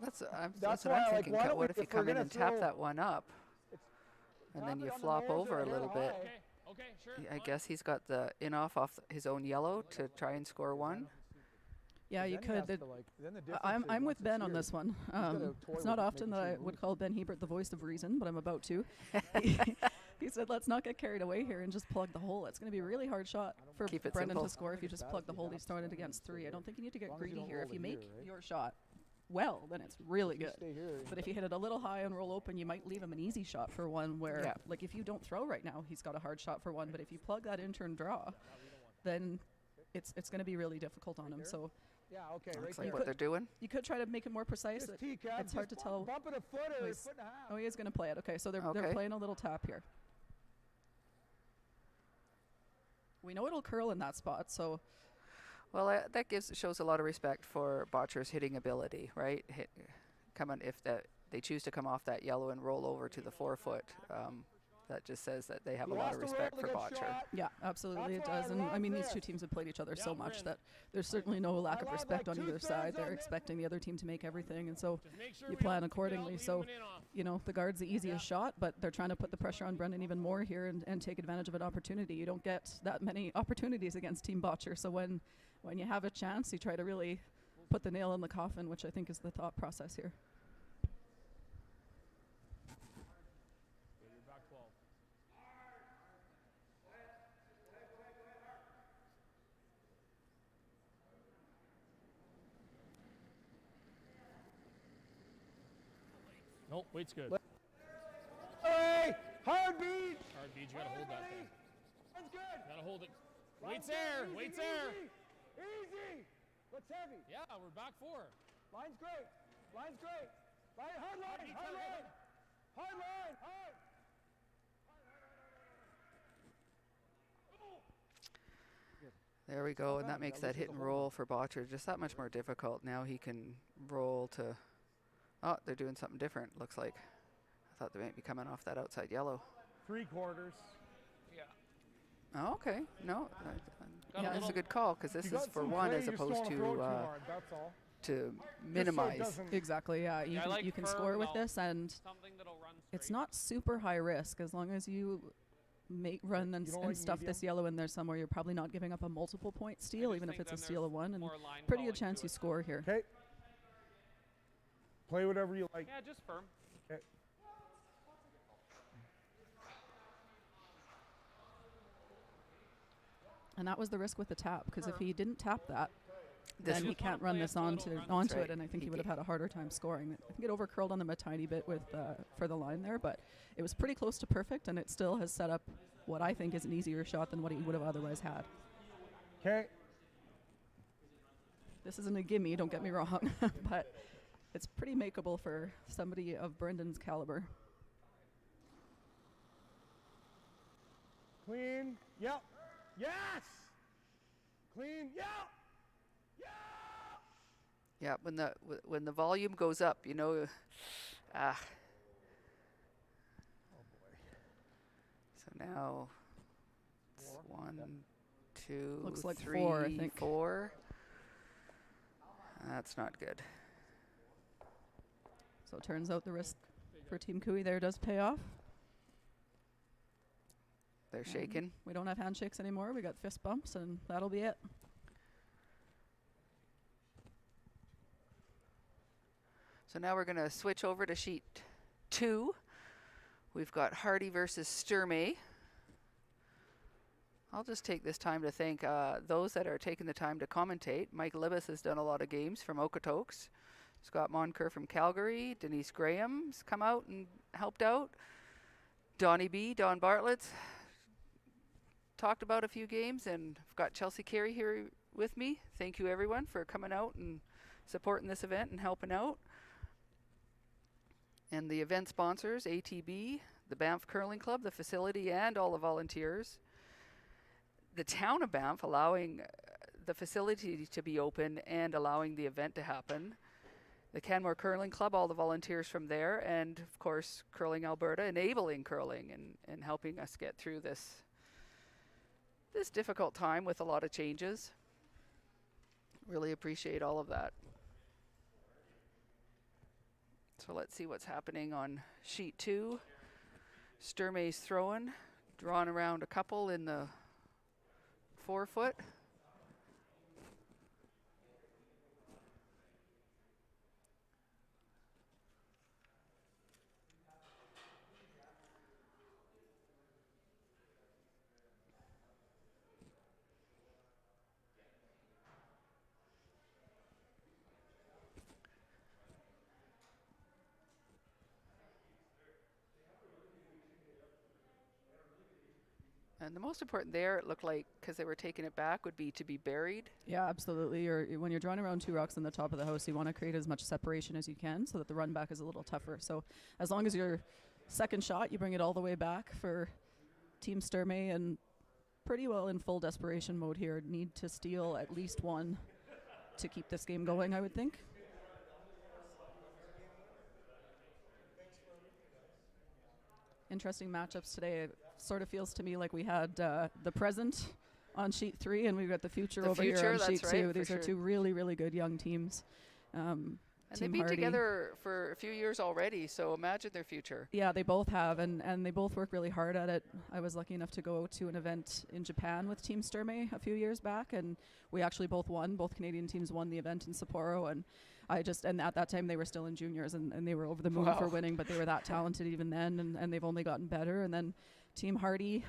That's That's what why, I'm like, thinking. why don't What we- if you if we're come in gonna and tap throw- that one up, and then tap you it on the flop nose over or a hair little bit? high. Okay, sure. I fine. guess he's got the in off his own yellow to try and score one. Yeah, you Then he has could. to, like, then the difference I'm is with once it's Ben on here, this one. gotta toy It's with not it, often making that sure I it would moves. call Ben Hebert the voice of reason, but I'm about to. He said, let's not get carried away here and just plug the hole. It's going to be a really hard shot for Keep it Brendan simple. to score if you just bad plug if the you hole have he's to throwing it stay against here. 3. I don't think you need to get long as you greedy don't here. If roll you it make here, right? your shot well, then it's really If you good. stay here, But if you hit it a little high and roll open, you might leave him an easy shot for one where, Yeah. like, if you don't throw right now, he's got a hard shot for one. But if you plug that in turn draw, then it's going to be really difficult on him. So yeah, okay, right Looks there. like what they're doing. you could try to make it more precise. Just T-cap, It's hard just to tell. Bump it a foot or a He's- foot and a half. Oh, he is going to play it. Okay, so they're Okay. playing a little tap here. We know it'll curl in that spot, so Well, that shows a lot of respect for Bottcher's hitting ability, right? If they choose to come off that yellow and roll over to the 4-foot, that just says that they have a He lot has of to roll respect to for get Bottcher. shot. yeah, absolutely it That's why does. I And I love mean, these this. two teams have played each other so Yeah, much Bryn. that there's certainly no lack of love, respect like, on either 2/3 side. They're on this. expecting the other team to make everything, and so Just make sure you we plan don't- accordingly. leave So him in off. you know, the guard's the easiest shot, but they're trying to put the pressure on Brendan even more here and take advantage of an opportunity. You don't get that many opportunities against Team Bottcher, so when you have a chance, you try to really put the nail in the coffin, which I think is the thought process here. You're back 12. Nope, weight's good. Hey, hard beat. Hard bead, you gotta hold that thing. That's good. Gotta hold it. Line's Weight's there, good. weight's Easy, there. Easy. What's heavy? Yeah, we're back 4. Line's great. Line's great. Hard line. Hard line. Hard line. Hard. There we go, and that makes that hit and roll for Bottcher just that much more difficult. Now he can roll to. Oh, they're doing something different. Looks like. I thought they might be coming off that outside yellow. 3/4. Yeah. Oh, okay. No, Got a that's a little- good call because this You is got for some one play, as you just opposed don't wanna throw it too to hard, that's all. to Just so it minimize. doesn't- Exactly, yeah. Yeah, I like You can firm score with though. this, and Something that'll run straight. it's not super high risk as long as you run and, You don't and like stuff this medium? yellow in there somewhere. You're probably not giving up a multiple point I steal, just even if think it's a then steal of there's one, and more line pretty good calling chance to you it. score here. Okay. Play whatever you like. Yeah, just firm. Okay. And that was the risk with the tap, because if he didn't tap that, This then he Just wanna can't run play a this slow onto little run. onto That's it, and I think right. he would have had a harder time scoring. I think it overcurled on them a tiny bit with for the line there, but it was pretty close to perfect, and it still has set up what I think is an easier shot than what he would have otherwise had. Okay. This isn't a gimme, don't get me wrong, but it's pretty makeable for somebody of Brendan's caliber. Clean. Yep. Yes. Clean. Yep. Yeah, when the volume goes up, you know, Oh boy. So now it's 1, 2, Looks like 3, 4, I think. 4. That's not good. So it turns out the risk for Team Cooey there does pay off. They're shaking. We don't have handshakes anymore. We got fist bumps, and that'll be it. So now we're going to switch over to sheet 2. We've got Hardy versus Sturmey. I'll just take this time to thank those that are taking the time to commentate. Mike Libas has done a lot of games from Okotoks. Scott Monker from Calgary. Denise Graham's come out and helped out. Donnie B, Don Bartlett's talked about a few games, and I've got Chelsea Carey here with me. Thank you everyone for coming out and supporting this event and helping out. And the event sponsors, ATB, the Banff Curling Club, the facility, and all the volunteers. The town of Banff allowing the facility to be open and allowing the event to happen. The Canmore Curling Club, all the volunteers from there, and of course Curling Alberta, enabling curling and helping us get through this difficult time with a lot of changes. Really appreciate all of that. So let's see what's happening on sheet 2. Sturmey's throwing, drawn around a couple in the 4 foot. And the most important there, it looked like, because they were taking it back, would be to be buried. Yeah, absolutely. When you're drawing around 2 rocks on the top of the house, you want to create as much separation as you can so that the run back is a little tougher. So as long as your second shot, you bring it all the way back for Team Sturmey, and pretty well in full desperation mode here. Need to steal at least 1 to keep this game going, I would think. Interesting matchups today. It sort of feels to me like we had the present on sheet 3, and we've got the future over here on sheet 2. These are 2 really, really good young teams. And Team they've been Hardy. together for a few years already, so imagine their future. Yeah, they both have, and they both work really hard at it. I was lucky enough to go to an event in Japan with Team Sturmey a few years back, and we actually both won. Both Canadian teams won the event in Sapporo, and and at that time they were still in juniors, and they were over the moon for winning, but they were that talented even then, and they've only gotten better. And then Team Hardy,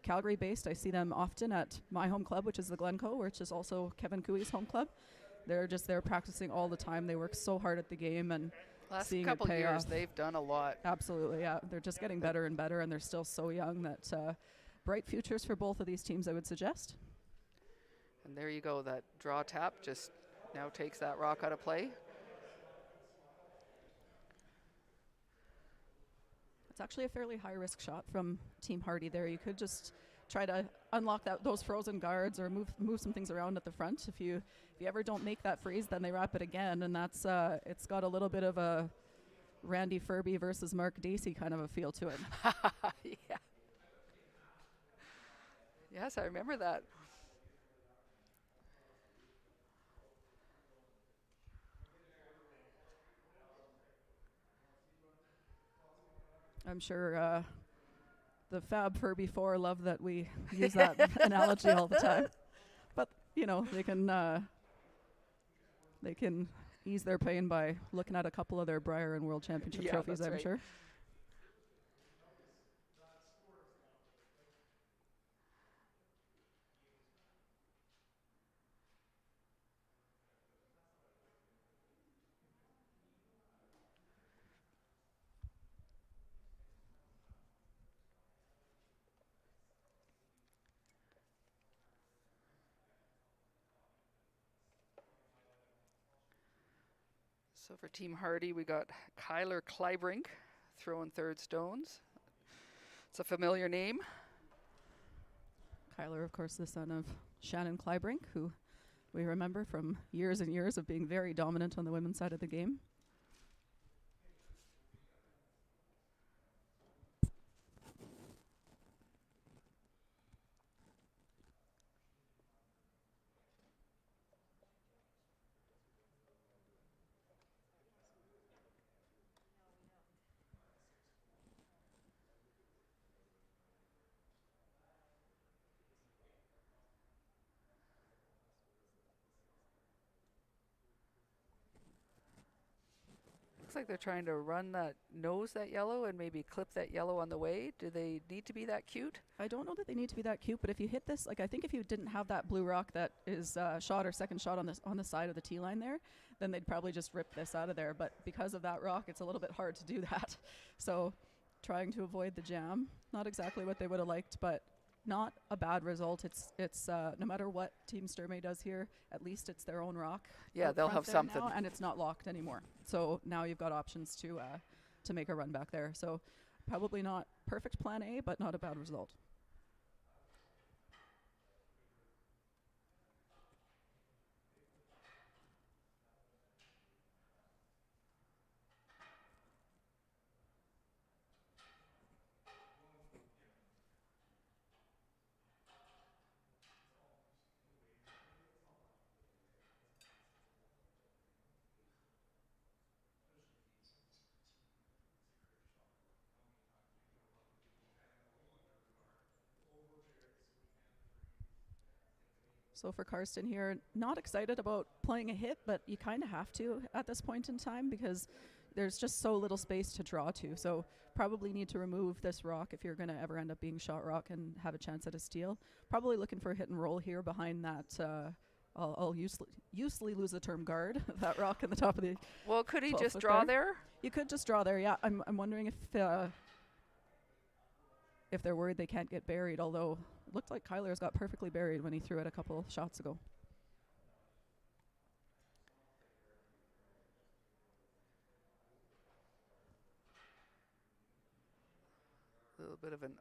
Calgary based, I see them often at my home club, which is the Glencoe, which is also Kevin Cooey's home club. They're practicing all the time. They work so hard at the game, and Last seeing couple it pay years, off. they've done a lot. Absolutely, yeah. They're just getting better and better, and they're still so young that bright futures for both of these teams, I would suggest. And there you go. That draw tap just now takes that rock out of play. It's actually a fairly high-risk shot from Team Hardy there. You could just try to unlock those frozen guards or move some things around at the front. If you ever don't make that freeze, then they wrap it again, and that's it's got a little bit of a Randy Furby versus Mark Dacey kind of a feel to it. Yeah. Yes, I remember that. I'm sure the Fab Furby 4 love that we use that analogy all the time. But, they can ease their pain by looking at a couple of their Brier and World Championship Yeah, trophies, that's I'm right. sure. So for Team Hardy, we got Kyler Kleibrink throwing third stones. It's a familiar name. Kyler, of course, the son of Shannon Kleibrink, who we remember from years and years of being very dominant on the women's side of the game. Looks like they're trying to run that nose that yellow and maybe clip that yellow on the way. Do they need to be that cute? I don't know that they need to be that cute, but if you hit this, like I think if you didn't have that blue rock that is shot or second shot on the side of the tee line there, then they'd probably just rip this out of there. But because of that rock, it's a little bit hard to do that. So trying to avoid the jam, not exactly what they would have liked, but not a bad result. It's no matter what Team Sturmey does here, at least it's their own rock. Yeah, out they'll front have there something. now, and it's not locked anymore. So now you've got options to make a run back there. So probably not perfect plan A, but not a bad result. So for Karsten here, not excited about playing a hit, but you kind of have to at this point in time because there's just so little space to draw to. So probably need to remove this rock if you're going to ever end up being shot rock and have a chance at a steal. Probably looking for a hit and roll here behind that. I'll usually lose the term guard, that rock in the top of the. Well, could he 12 just foot draw there? You could just draw there, yeah. I'm wondering if they're worried they can't get buried, although looked like Kyler's got perfectly buried when he threw it a couple shots ago. A little bit of an.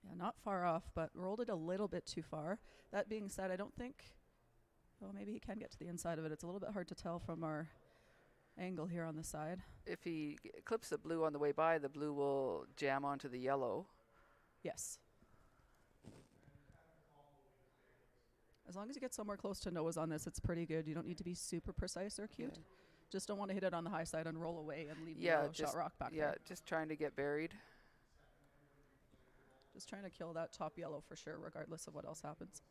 Yeah, not far off, but rolled it a little bit too far. That being said, I don't think. Well, maybe he can get to the inside of it. It's a little bit hard to tell from our angle here on the side. If he clips the blue on the way by, the blue will jam onto the yellow. Yes. As long as you get somewhere close to nose on this, it's pretty good. You don't need to be super precise or cute. Yeah. Just don't want to hit it on the high side and roll away and leave the Yeah, yellow shot rock back yeah, there. just trying to get buried. Just trying to kill that top yellow for sure, regardless of what else happens.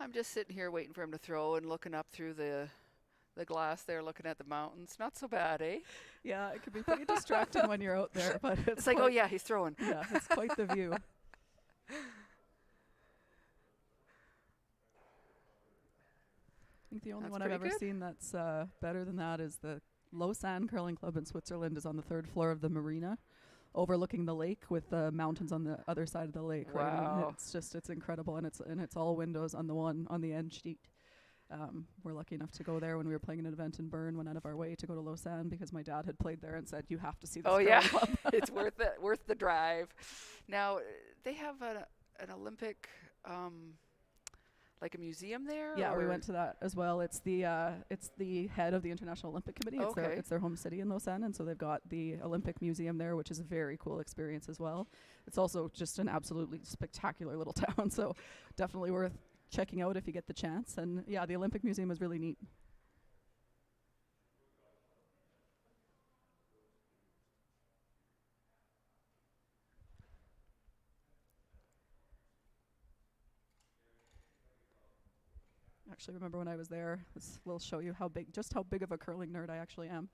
I'm just sitting here waiting for him to throw and looking up through the glass there, looking at the mountains. Not so bad, eh? Yeah, it can be pretty distracting when you're out there, but It's like, oh yeah, he's throwing. Yeah, it's quite the view. I think the only That's one I've pretty ever good. seen that's better than that is the Lausanne Curling Club in Switzerland is on the third floor of the marina, overlooking the lake with the mountains on the other side of the lake. Right? And Wow. it's incredible, and it's all windows on the end sheet. We're lucky enough to go there when we were playing an event in Bern. Went out of our way to go to Lausanne because my dad had played there and said, "You have to see this." Oh curling yeah, club." it's worth the drive. Now they have an Olympic, like a museum there. Yeah, we or- went to that as well. It's the head of the International Olympic Committee. Okay. It's their home city in Lausanne, and so they've got the Olympic Museum there, which is a very cool experience as well. It's also just an absolutely spectacular little town, so definitely worth checking out if you get the chance. And yeah, the Olympic Museum is really neat. Actually, remember when I was there, this will show you just how big of a curling nerd I actually am.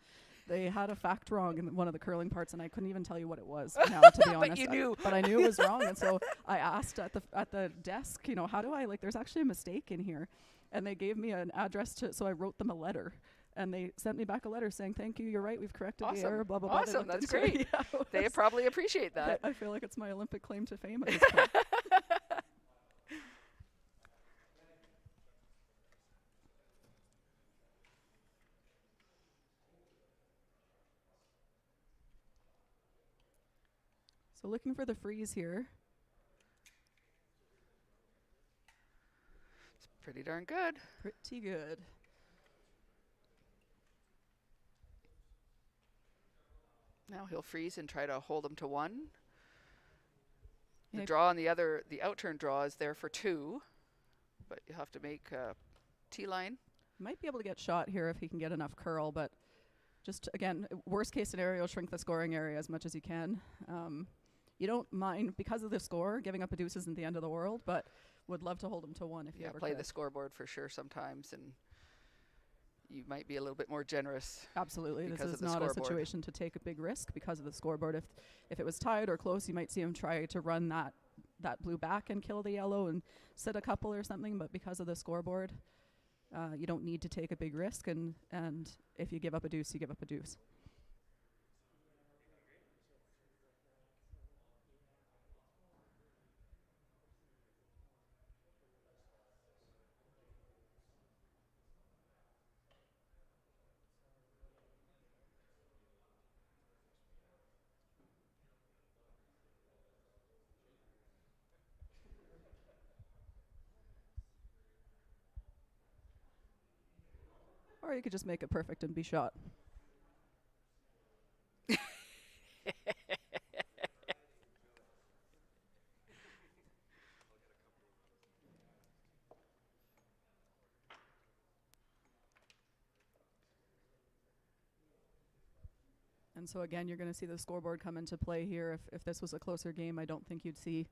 They had a fact wrong in one of the curling parts, and I couldn't even tell you what it was now, to be honest. But you knew. But I knew it was wrong, and so I asked at the desk, how do I, there's actually a mistake in here. And they gave me an address so I wrote them a letter. And they sent me back a letter saying, thank you, you're right, we've corrected the error, blah, blah, blah. Awesome, that's great. They probably appreciate that. I feel like it's my Olympic claim to fame at this point. So looking for the freeze here. It's pretty darn good. Pretty good. Now he'll freeze and try to hold him to 1. Yeah. The draw on the outturn draw is there for 2, but you have to make a T-line. Might be able to get shot here if he can get enough curl, but just, again, worst case scenario, shrink the scoring area as much as you can. You don't mind, because of the score, giving up a deuce isn't the end of the world, but would love to hold him to 1 if you ever play could. the scoreboard for sure sometimes, and you might be a little bit more generous. Absolutely. This is not scoreboard. A situation to take a big risk because of the scoreboard. If it was tied or close, you might see him try to run that blue back and kill the yellow and sit a couple or something, but because of the scoreboard, you don't need to take a big risk, and if you give up a deuce, you give up a deuce. Or you could just make it perfect and be shot. And so again, you're going to see the scoreboard come into play here. If this was a closer game, I don't think you'd see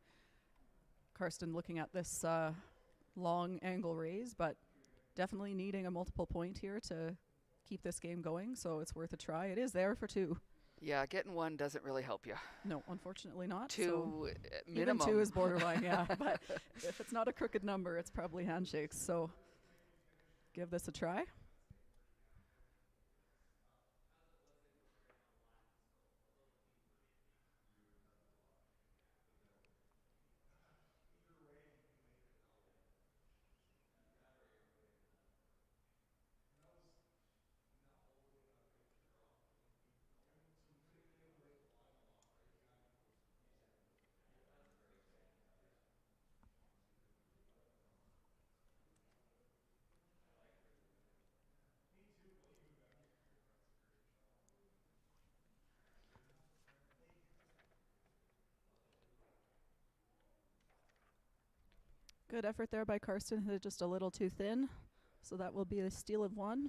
Karsten looking at this long angle raise, but definitely needing a multiple point here to keep this game going, so it's worth a try. It is there for 2. Yeah, getting 1 doesn't really help you. No, unfortunately not. 2 so minimum. Even 2 is borderline, yeah. But if it's not a crooked number, it's probably handshakes. So give this a try. Good effort there by Karsten. Hit it just a little too thin. So that will be a steal of 1.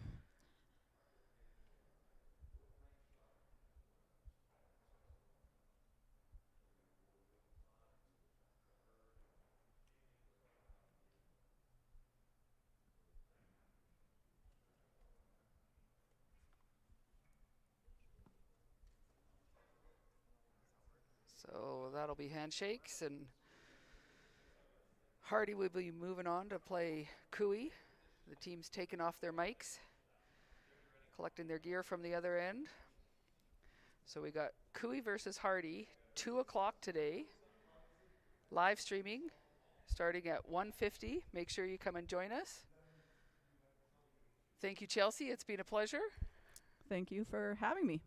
So that'll be handshakes, and Hardy will be moving on to play Cooey. The team's taking off their mics, collecting their gear from the other end. So we got Cooey versus Hardy, 2 o'clock today. Live streaming, starting at 1:50. Make sure you come and join us. Thank you, Chelsea. It's been a pleasure. Thank you for having me.